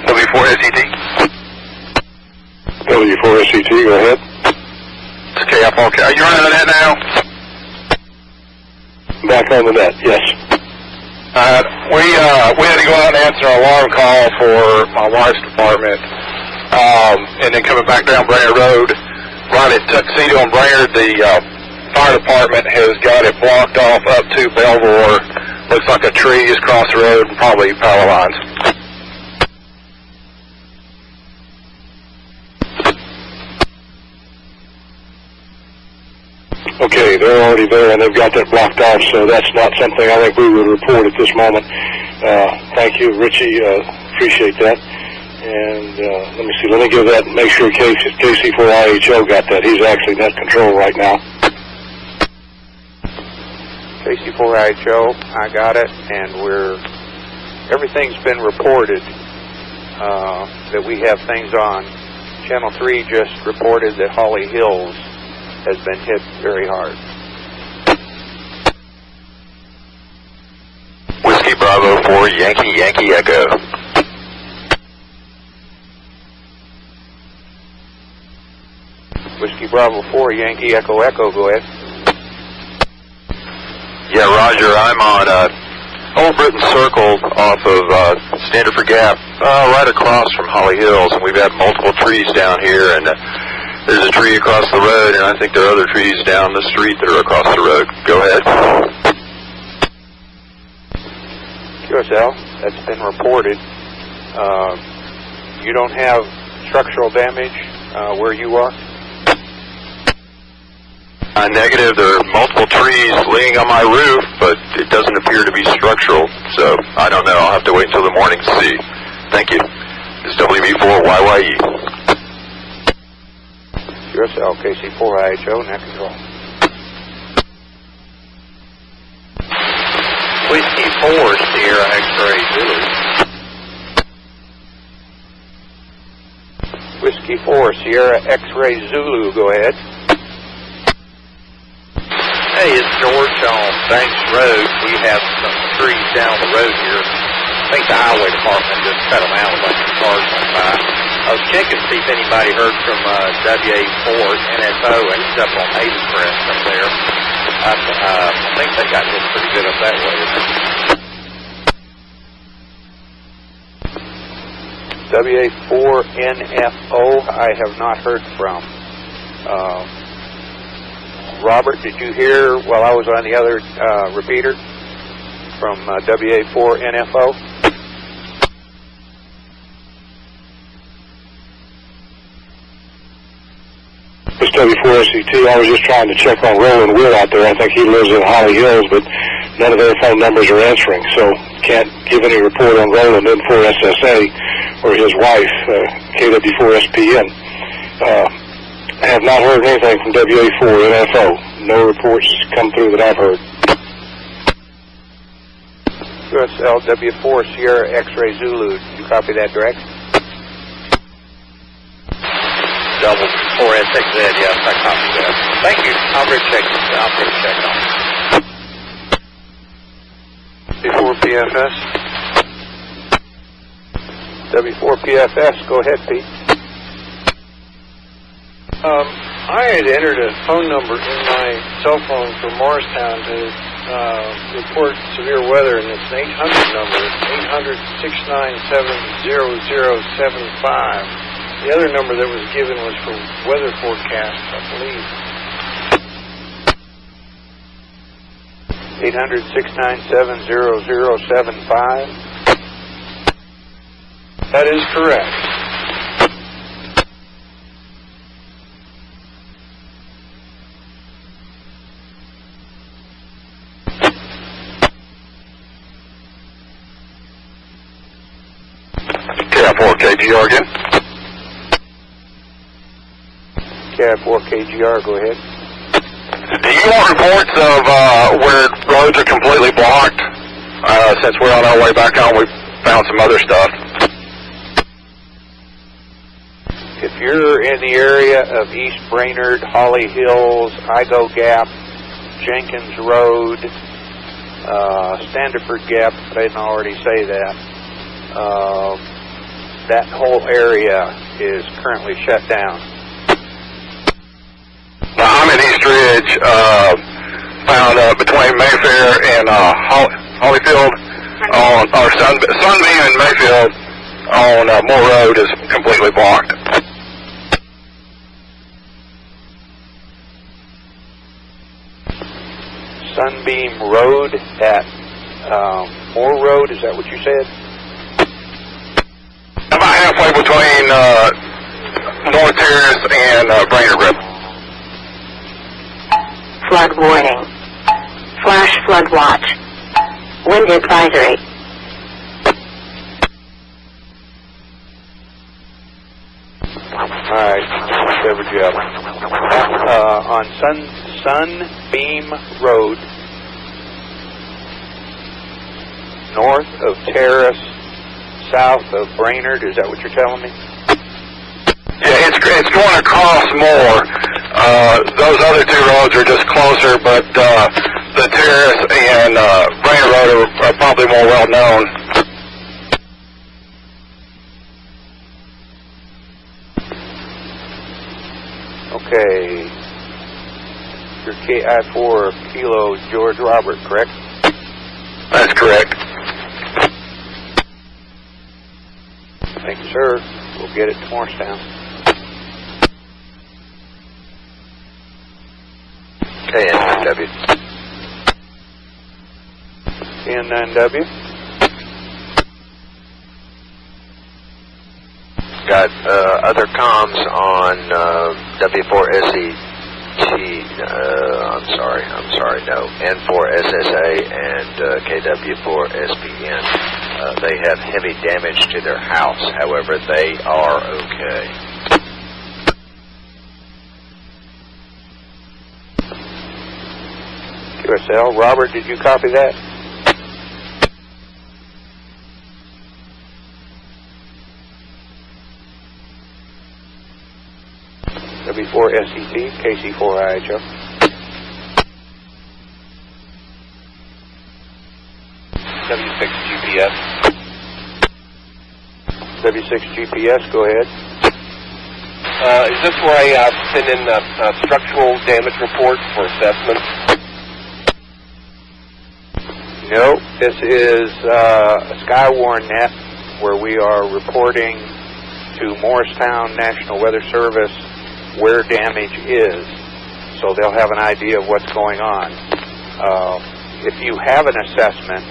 W4SET. W4SET, go ahead. It's KF4. Are you running the net now? Back on the net, yes. We had to go out and answer an alarm call for my wife's department, and then coming back down Brainerd Road, right at Tuxedo and Brainerd, the fire department has got it blocked off up to Belvoir. Looks like a tree just across the road, and probably power lines. Okay, they're already there, and they've got that blocked off, so that's not something I think we would report at this moment. Thank you, Richie. Appreciate that. And let me see. Let me give that, make sure KC4IHO got that. He's actually net control right now. KC4IHO, I got it, and everything's been reported that we have things on. Channel 3 just reported that Holly Hills has been hit very hard. Whiskey Bravo 4, Yankee Echo. Whiskey Bravo 4, Yankee Echo Echo, go ahead. Yeah, Roger, I'm on Old Britain Circle off of Standard for Gap, right across from Holly Hills, and we've had multiple trees down here, and there's a tree across the road, and I think there are other trees down the street that are across the road. Go ahead. QSL, that's been reported. You don't have structural damage where you are? Negative. There are multiple trees leaning on my roof, but it doesn't appear to be structural, so I don't know. I'll have to wait until the morning to see. Thank you. It's WB4YYE. QSL, KC4IHO, net control. Whiskey 4, Sierra X-Ray Zulu. Whiskey 4, Sierra X-Ray Zulu, go ahead. Hey, it's George on Banks Road. We have some trees down the road here. I think the highway department just cut them out. A bunch of cars went by. I was checking to see if anybody heard from WA4 NFO, and he's up on Hazelcrest up there. I think they got hit pretty good up that way. WA4 NFO, I have not heard from. Robert, did you hear while I was on the other repeater from WA4 NFO? This W4SET, I was just trying to check on Roland Will out there. I think he lives in Holly Hills, but none of their phone numbers are answering, so can't give any report on Roland N4SSA or his wife, KW4SPN. I have not heard anything from WA4 NFO. No reports come through that I've heard. QSL W4 Sierra X-Ray Zulu. Did you copy that direct? Double 4SXZ, yes, I copied that. Thank you. I'll recheck W4 PFS. on. W4 PFS, go ahead, Pete. I had entered a phone number in my cell phone for Morristown to report severe weather, and it's an 800 number. 800 800-697-0075. The other number that was given was for weather forecasts, I believe. 800-697-0075. That is correct. K4KGR again. K4KGR, go ahead. Do you want reports of where roads are completely blocked? Since we're on our way back home, we found some other stuff. If you're in the area of East Brainerd, Holly Hills, Igo Gap, Jenkins Road, Standiford Gap, if I didn't already say that, that whole area is currently shut down. I'm in East Ridge, found between Mayfair and Hollyfield, or Sunbeam and Mayfield on Moore Road is completely blocked. Sunbeam Road at Moore Road, is that what you said? About halfway between North Terrace and Brainerd River. Flood warning. Flash flood watch. Wind advisory. Alright, whatever you have. On Sunbeam Road, north of Terrace, south of Brainerd, is that what you're telling me? Yeah, it's going across Moore. Those other two roads are just closer, but the Terrace and Brainerd Road are probably more well known. Okay. You're KI4 Kilo George Robert, correct? That's correct. Thank you, sir. We'll get it to Morristown. KN9W. KN9W. Got other comms on W4SET. No, N4SSA and KW4SPN. They have heavy damage to their house. However, they are okay. QSL. Robert, did you copy that? W4SET, KC4IHO. W6GPS. W6GPS, go ahead. Is this where I send in structural damage reports for assessment? No, this is a Skywarn net where we are reporting to Morristown National Weather Service where damage is, so they'll have an idea of what's going on. If you have an assessment,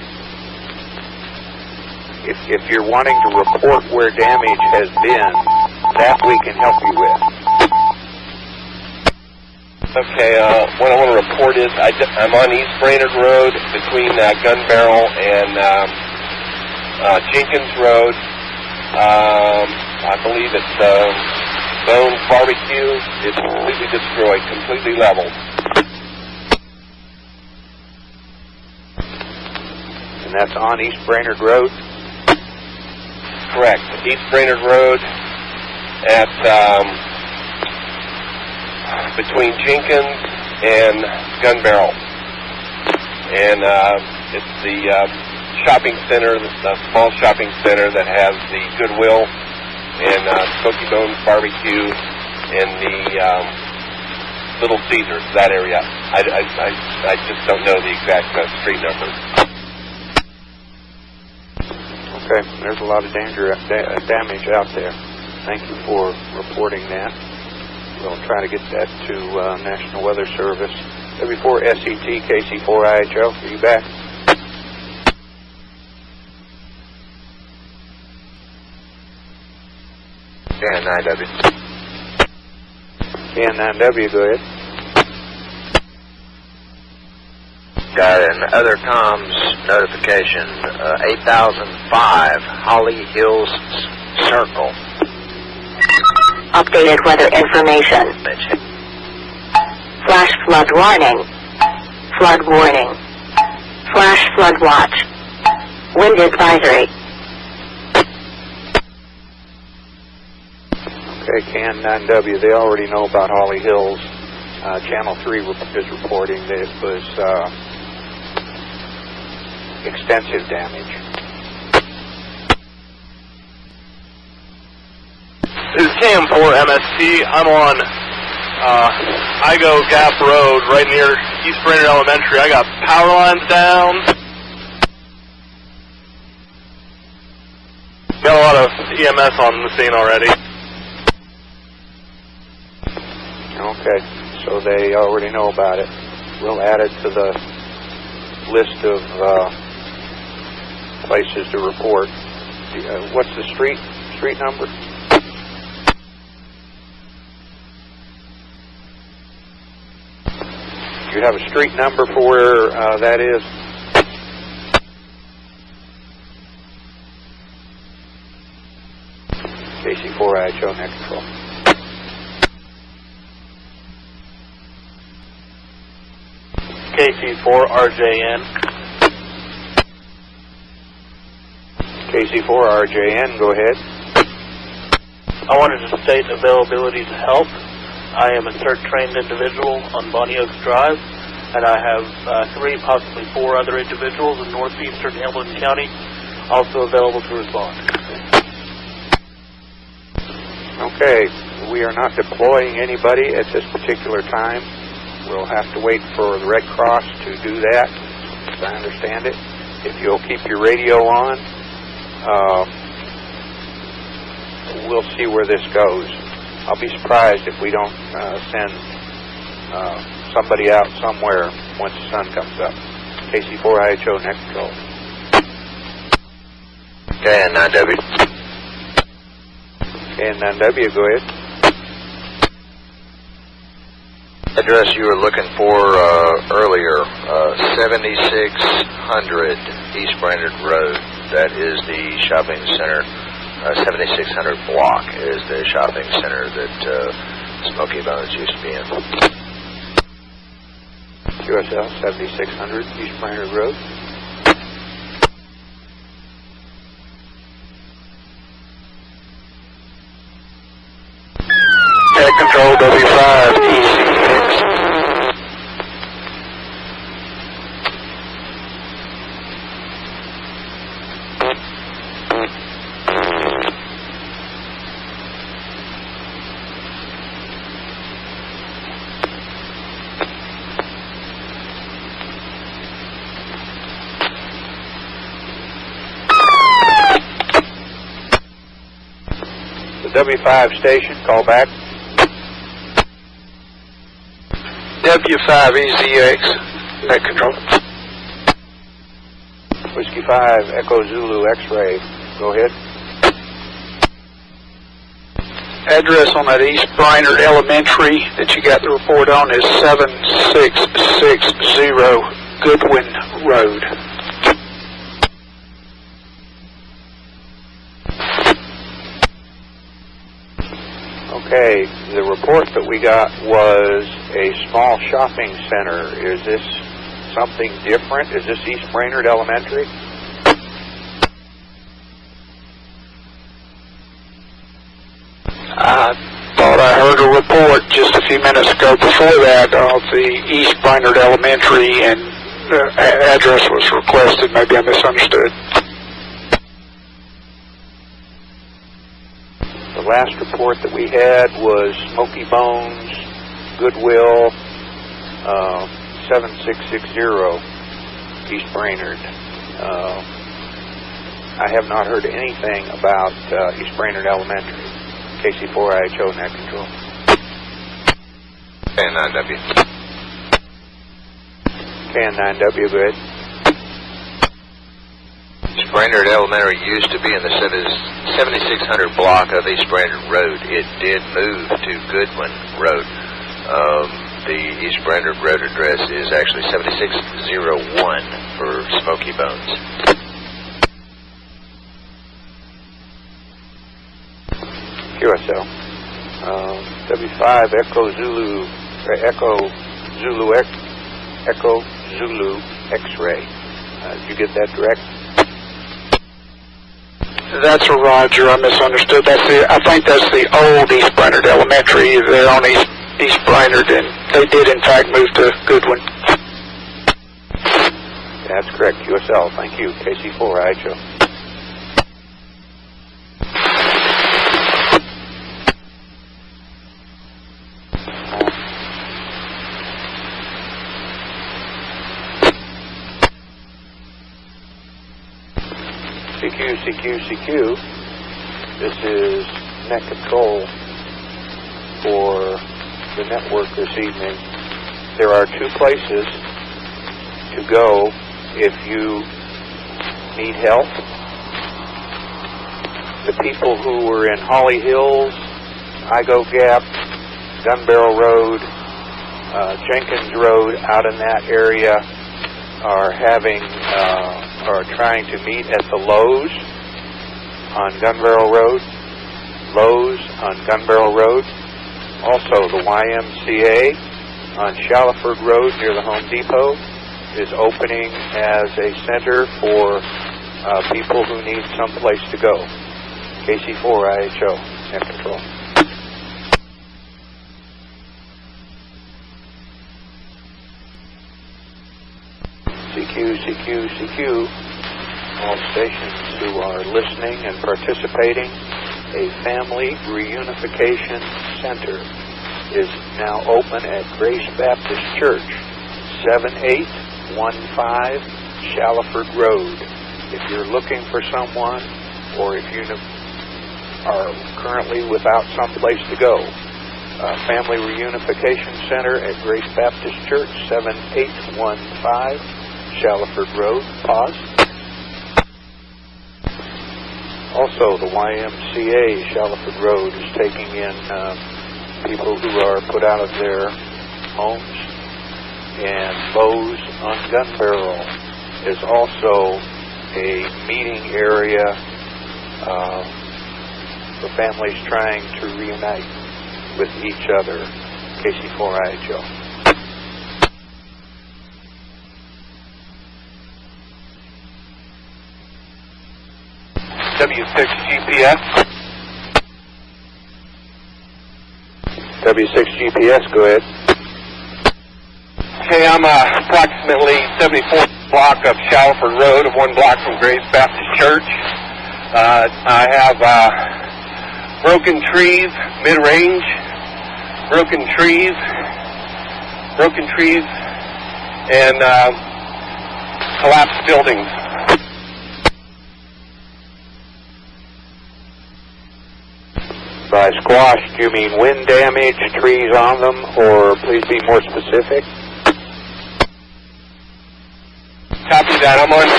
if you're wanting to report where damage has been, that we can help you with. Okay, what I want to report is I'm on East Brainerd Road between Gun Barrel and Jenkins Road. I believe it's Bones Barbecue. It's completely destroyed, completely leveled. And that's on East Brainerd Road? Correct. East Brainerd Road at between Jenkins and Gun Barrel. And it's the shopping center, the small shopping center that has the Goodwill and Smoky Bones Barbecue and the Little Caesars, that area. I just don't know the exact street numbers. Okay, there's a lot of damage out there. Thank you for reporting that. We'll try to get that to National Weather Service. W4SET, KC4IHO, are you back? KN9W. KN9W, go ahead. Got an other comms notification, 8005 Holly Hills Circle. Updated weather information. Flash flood warning. Flood warning. Flash flood watch. Wind advisory. Okay, KN9W, they already know about Holly Hills. Channel 3 is reporting that it was extensive damage. This is KM4MST. I'm on Igo Gap Road right near East Brainerd Elementary. I got power lines down. Got a lot of EMS on the scene already. Okay, so they already know about it. We'll add it to the list of places to report. What's the street number? Do you have a street number for where that is? KC4IHO, net control. KC4RJN. KC4RJN, go ahead. I wanted to state availability to help. I am a CERT-trained individual on Bonnie Oaks Drive, and I have 3, possibly 4 other individuals in northeastern Hamilton County also available to respond. Okay, we are not deploying anybody at this particular time. We'll have to wait for the Red Cross to do that, as I understand it. If you'll keep your radio on, we'll see where this goes. I'll be surprised if we don't send somebody out somewhere once the sun comes up. KC4IHO, net control. KN9W. KN9W, go ahead. Address you were looking for earlier, 7600 East Brainerd Road. That is the shopping center. 7600 block is the shopping center that Smoky Bones used to be in. QSL 7600 East Brainerd Road. Head control W5 ECX. W5 station, call back. W5EZX, net control. Whiskey 5, Echo Zulu X-ray, go ahead. Address on that East Brainerd Elementary that you got the report on is 7660 Goodwin Road. Okay, the report that we got was a small shopping center. Is this something different? Is this East Brainerd Elementary? I thought I heard a report just a few minutes ago before that of the East Brainerd Elementary, and the address was requested. Maybe I misunderstood. The last report that we had was Smoky Bones, Goodwill, 7660 East Brainerd. I have not heard anything about East Brainerd Elementary. KC4IHO, net control. K9W. KN9W, go ahead. East Brainerd Elementary used to be in the 7600 block of East Brainerd Road. It did move to Goodwin Road. The East Brainerd Road address is actually 7601 for Smoky Bones. QSL. W5 Echo Zulu X-ray. Did you get that direct? That's a Roger. I misunderstood. I think that's the old East Brainerd Elementary. They're on East Brainerd, and they did in fact move to Goodwin. That's correct. QSL. Thank you. KC4IHO. CQ. This is net control for the network this evening. There are two places to go if you need help. The people who were in Holly Hills, Igo Gap, Gun Barrel Road, Jenkins Road, out in that area are trying to meet at the Lowe's on Gun Barrel Road. Lowe's on Gun Barrel Road. Also, the YMCA on Shallowford Road near the Home Depot is opening as a center for people who need someplace to go. KC4IHO, net control. CQ. All stations who are listening and participating, a family reunification center is now open at Grace Baptist Church, 7815 Shallowford Road. If you're looking for someone, or if you are currently without some place to go, Family Reunification Center at Grace Baptist Church, 7815 Shallowford Road. Pause. Also, the YMCA Shallowford Road is taking in people who are put out of their homes. And Lowe's on Gun Barrel is also a meeting area for families trying to reunite with each other. KC4IHO. W6 GPS. W6 GPS, go ahead. Okay, I'm approximately 74th block of Shallowford Road, one block from Grace Baptist Church. I have broken trees, mid-range, broken trees, and collapsed buildings. By squashed, do you mean wind damage, trees on them, or please be more specific? Copy that. I'm going to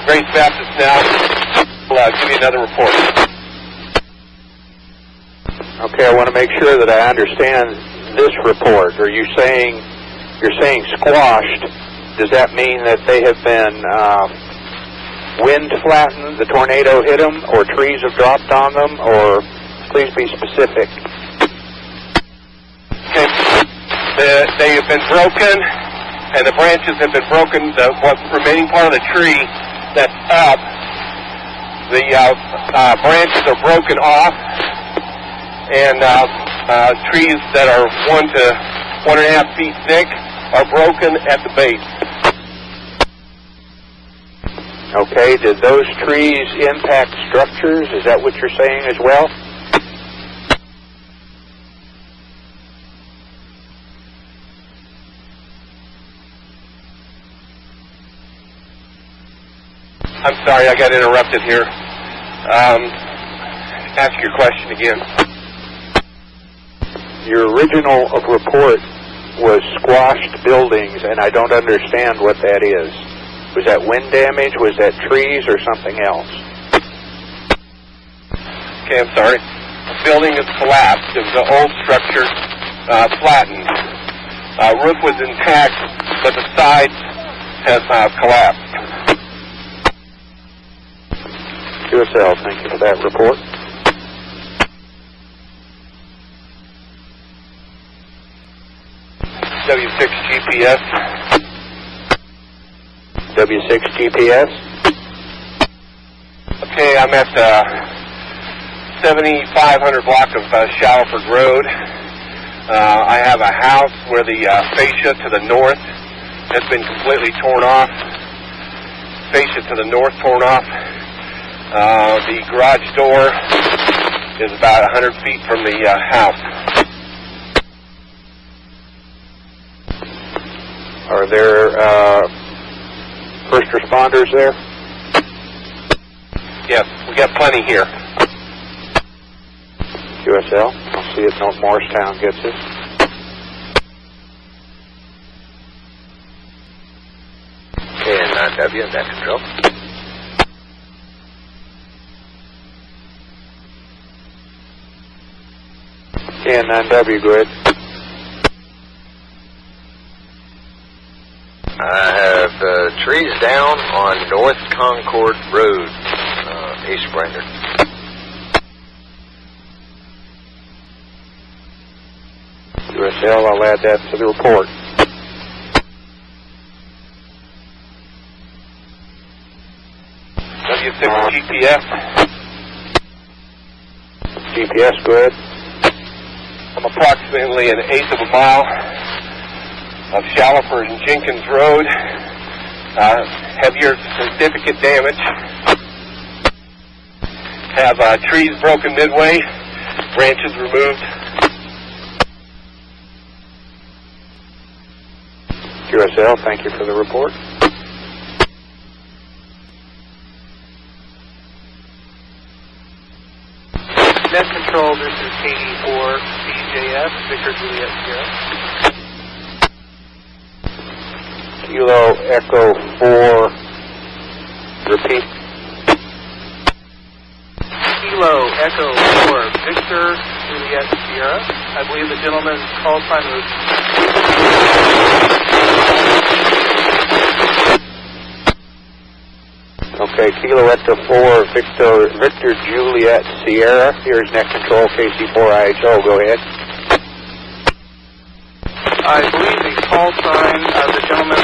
Grace Baptist now. Give me another report. Okay, I want to make sure that I understand this report. Are you saying, you're saying squashed? Does that mean that they have been wind flattened, the tornado hit them, or trees have dropped on them, or please be specific? Okay. They have been broken, and the branches have been broken. The remaining part of the tree that's up, the branches are broken off, and trees that are 1 to 1.5 feet thick are broken at the base. Okay, did those trees impact structures? Is that what you're saying as well? I'm sorry, I got interrupted here. Ask your question again. Your original report was squashed buildings, and I don't understand what that is. Was that wind damage? Was that trees or something else? Okay, I'm sorry. The building is collapsed. It was an old structure, flattened. Roof was intact, but the sides have collapsed. QSL, thank you for that report. W6 GPS. W6 GPS. Okay, I'm at 7500 block of Shallowford Road. I have a house where the fascia to the north has been completely torn off. Fascia to the north torn off. The garage door is about 100 feet from the house. Are there first responders there? Yes, we got plenty here. QSL, I'll see if Morristown gets it. K9W, net control. K9W, go ahead. I have trees down on North Concord Road, East Brainerd. QSL, I'll add that to the report. W6 GPS. GPS, go ahead. I'm approximately an eighth of a mile of Shallowford and Jenkins Road. Heavier significant damage. Have trees broken midway, branches removed. QSL, thank you for the report. Net control, this is K4VCM, Victor Juliet Sierra. Kilo Echo 4, repeat. Kilo Echo 4, Victor Juliet Sierra. I believe the gentleman's call sign was... Okay, Kilo Echo 4, Victor Juliet Sierra. Here's net control, KC4IHO. Go ahead. I believe the call sign of the gentleman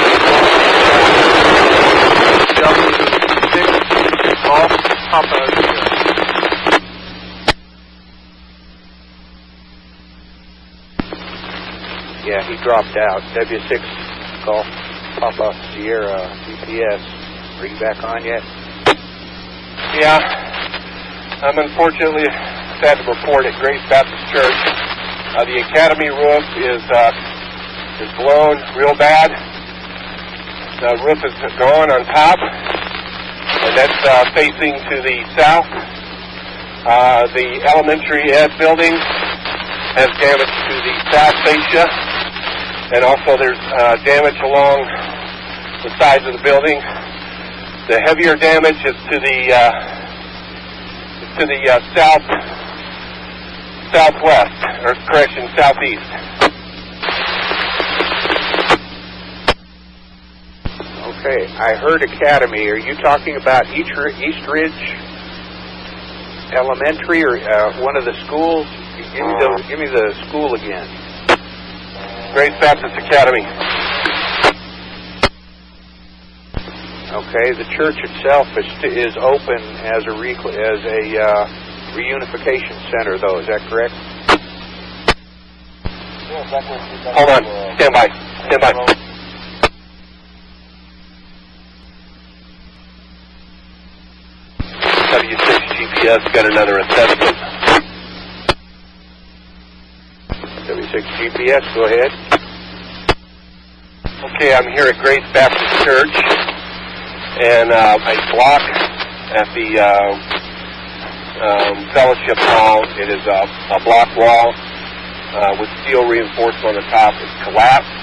W6 Golf Papa Sierra. Yeah, he dropped out. W6 Golf Papa Sierra GPS. Are you back on yet? Yeah, I'm unfortunately sad to report at Grace Baptist Church. The academy roof is blown real bad. The roof is gone on top, and that's facing to the south. The elementary ed building has damage to the south fascia, and also there's damage along the sides of the building. The heavier damage is to the southwest, or correction, southeast. Okay, I heard academy. Are you talking about East Ridge Elementary or one of the schools? Give me the school again. Grace Baptist Academy. Okay, the church itself is open as a reunification center, though. Is that correct? Hold on. Stand by. Stand by. W6 GPS got another assessment. W6 GPS, go ahead. Okay, I'm here at Grace Baptist Church, and a block at the fellowship hall. It is a block wall with steel reinforcement on the top. It's collapsed.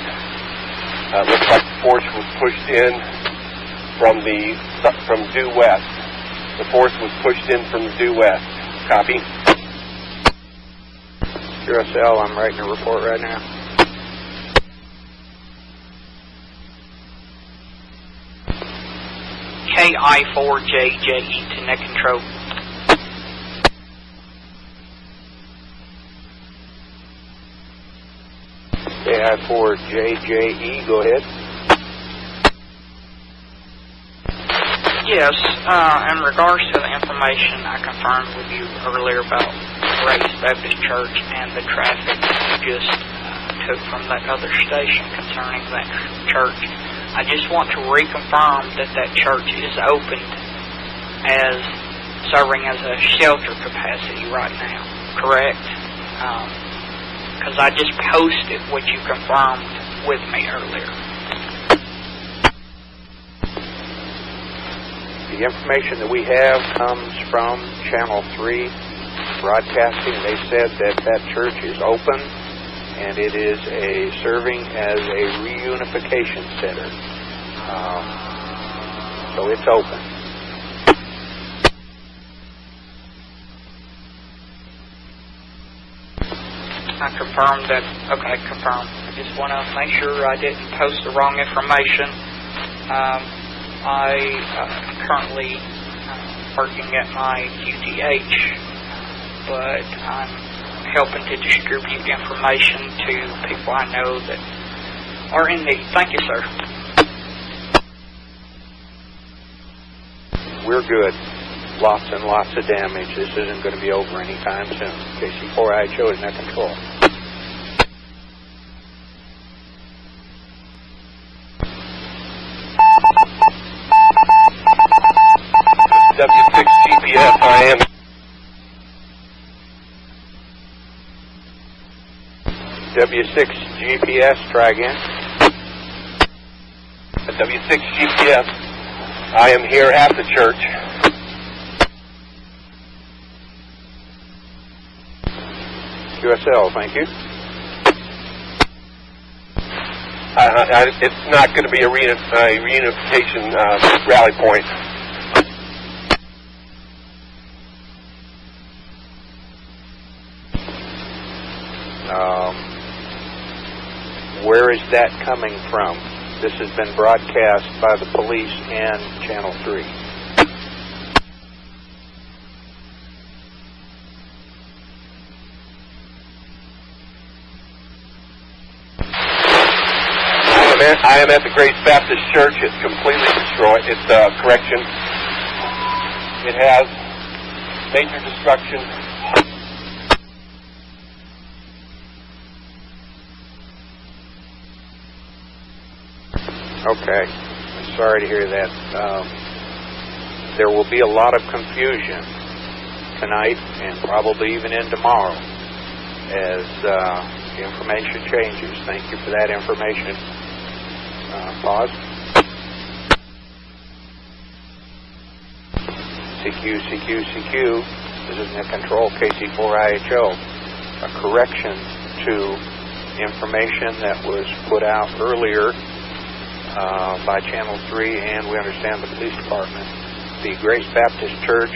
Looks like the force was pushed in from due west. The force was pushed in from due west. Copy. QSL, I'm writing a report right now. KI4JJE to net control. KI4JJE, go ahead. Yes, in regards to the information I confirmed with you earlier about Grace Baptist Church and the traffic you just took from that other station concerning that church, I just want to reconfirm that that church is opened as serving as a shelter capacity right now, correct? Because I just posted what you confirmed with me earlier. The information that we have comes from Channel 3 Broadcasting. They said that that church is open and it is serving as a reunification center. So it's open. I confirmed that. Okay, confirmed. I just want to make sure I didn't post the wrong information. I currently working at my QTH, but I'm helping to distribute information to people I know that are in need. Thank you, sir. We're good. Lots and lots of damage. This isn't going to be over anytime soon. KC4IHO is net control. W6 GPS, I am. W6 GPS, try again. W6 GPS, I am here at the church. QSL, thank you. It's not going to be a reunification rally point. Where is that coming from? This has been broadcast by the police and Channel 3. I am at the Grace Baptist Church. It's completely destroyed. It's correction. It has major destruction. Okay. Sorry to hear that. There will be a lot of confusion tonight and probably even in tomorrow as information changes. Thank you for that information. Pause. CQ. This is net control KC4IHO. A correction to information that was put out earlier by Channel 3 and we understand the police department. The Grace Baptist Church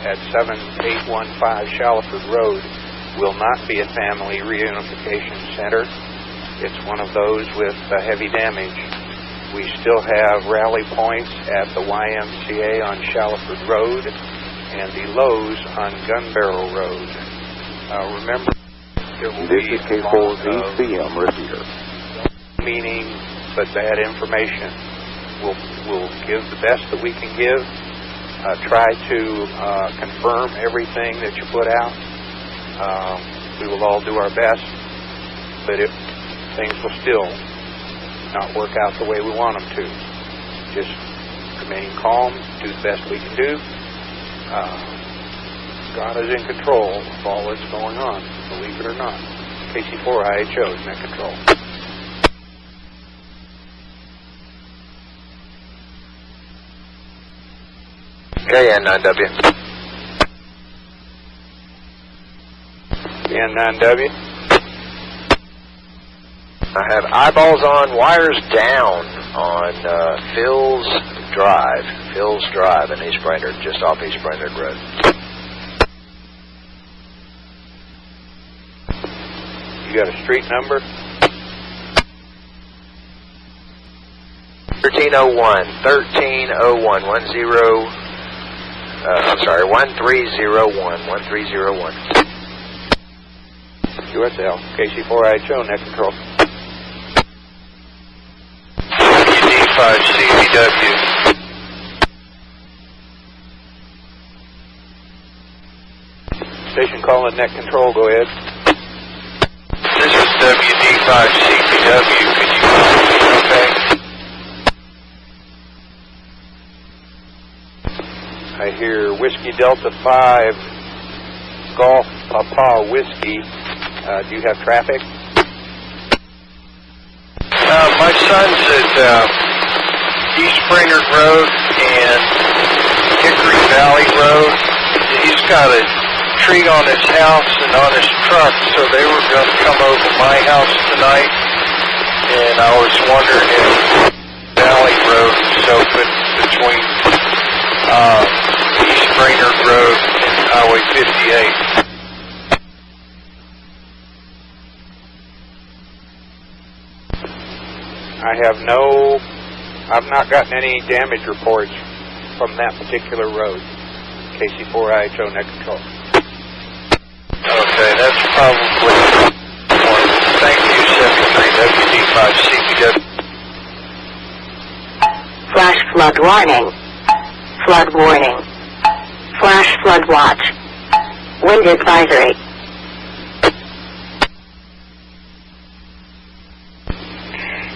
at 7815 Shallowford Road will not be a family reunification center. It's one of those with heavy damage. We still have rally points at the YMCA on Shallowford Road and the Lowe's on Gun Barrel Road. Remember, there will this be is K4VCM Repeater. Meaning, but bad information. We'll give the best that we can give. Try to confirm everything that you put out. We will all do our best, but if things will still not work out the way we want them to, just remain calm, do the best we can do. God is in control of all that's going on, believe it or not. KC4IHO is in control. KN9W. KN9W. I have eyeballs on, wires down on Phil's Drive in East Brainerd, just off East Brainerd Road. You got a street number? 1301, 1301, 1301. QSL, KC4IHO, net control. WD5CBW. Station calling net control, go ahead. This is WD5CBW. Could you call me, okay? I hear Whiskey Delta 5, Golf Papa Whiskey. Do you have traffic? My son's at East Brainerd Road and Hickory Valley Road. He's got a tree on his house and on his truck, so they were going to come over my house tonight. And I was wondering if Valley Road is open between East Brainerd Road and Highway 58. I've not gotten any damage reports from that particular road. KC4IHO, net control. Okay, that's probably one. Thank you, 73WD5CBW. Flash flood warning. Flood warning. Flash flood watch. Wind advisory.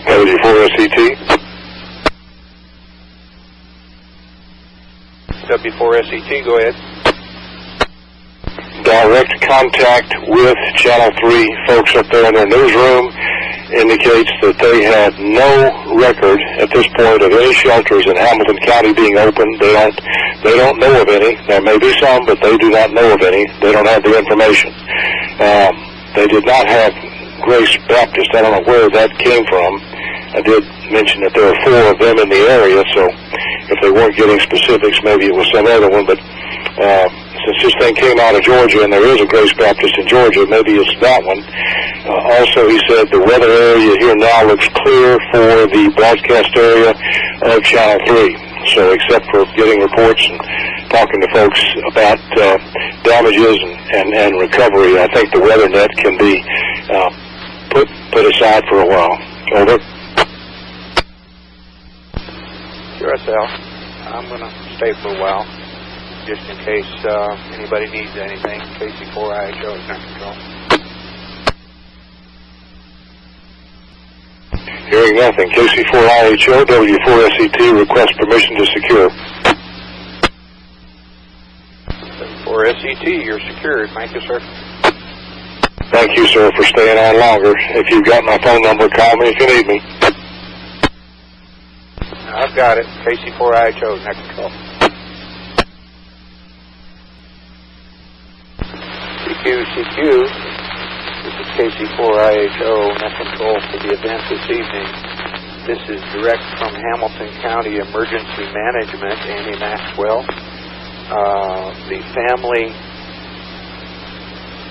W4SET. W4SET, go ahead. Direct contact with Channel 3 folks up there in their newsroom indicates that they have no record at this point of any shelters in Hamilton County being open. They don't know of any. There may be some, but they do not know of any. They don't have the information. They did not have Grace Baptist. I don't know where that came from. I did mention that there are 4 of them in the area, so if they weren't getting specifics, maybe it was some other one. But since this thing came out of Georgia, and there is a Grace Baptist in Georgia, maybe it's that one. Also, he said the weather area here now looks clear for the broadcast area of Channel 3. So except for getting reports and talking to folks about damages and recovery, I think the weather net can be put aside for a while. Over. QSL, I'm going to stay for a while, just in case anybody needs anything. KC4IHO is net control. Hearing nothing. KC4IHO, W4SET request permission to secure. W4SET, you're secured. Thank you, sir. Thank you, sir, for staying on longer. If you've got my phone number, call me if you need me. I've got it. KC4IHO, net control. CQ, this is KC4IHO, net control for the event this evening. This is direct from Hamilton County Emergency Management, Amy Maxwell. The family,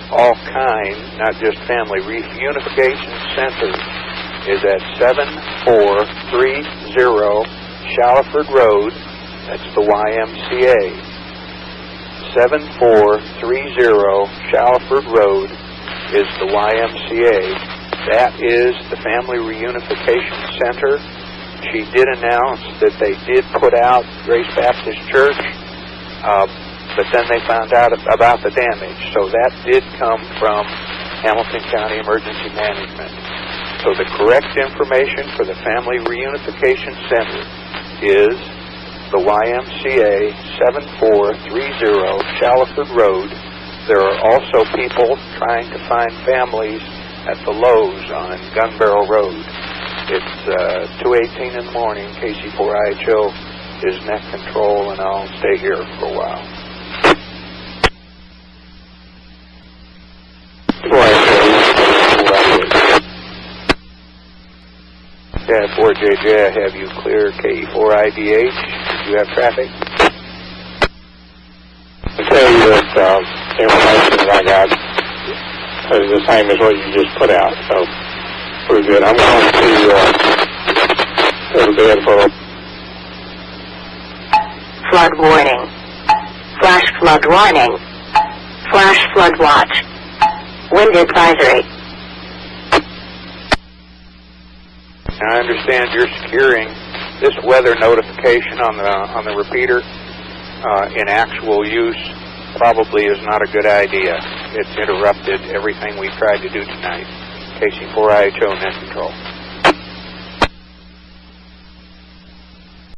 all kind, not just family, reunification center is at 7430 Shallowford Road. That's the YMCA. 7430 Shallowford Road is the YMCA. That is the Family Reunification Center. She did announce that they did put out Grace Baptist Church, but then they found out about the damage. So that did come from Hamilton County Emergency Management. So the correct information for the Family Reunification Center is the YMCA 7430 Shallowford Road. There are also people trying to find families at the Lowe's on Gun Barrel Road. It's 2:18 in the morning. KC4IHO is net control, and I'll stay here for a while. Tab 4JJ, I have you clear K4IDH. Do you have traffic? I tell you that the information that I got is the same as what you just put out, so pretty good. I'm going to go to bed for flood warning, flash flood warning, flash flood watch, wind advisory. I understand you're securing this weather notification on the repeater in actual use. Probably is not a good idea. It's interrupted everything we tried to do tonight. KC4IHO net control.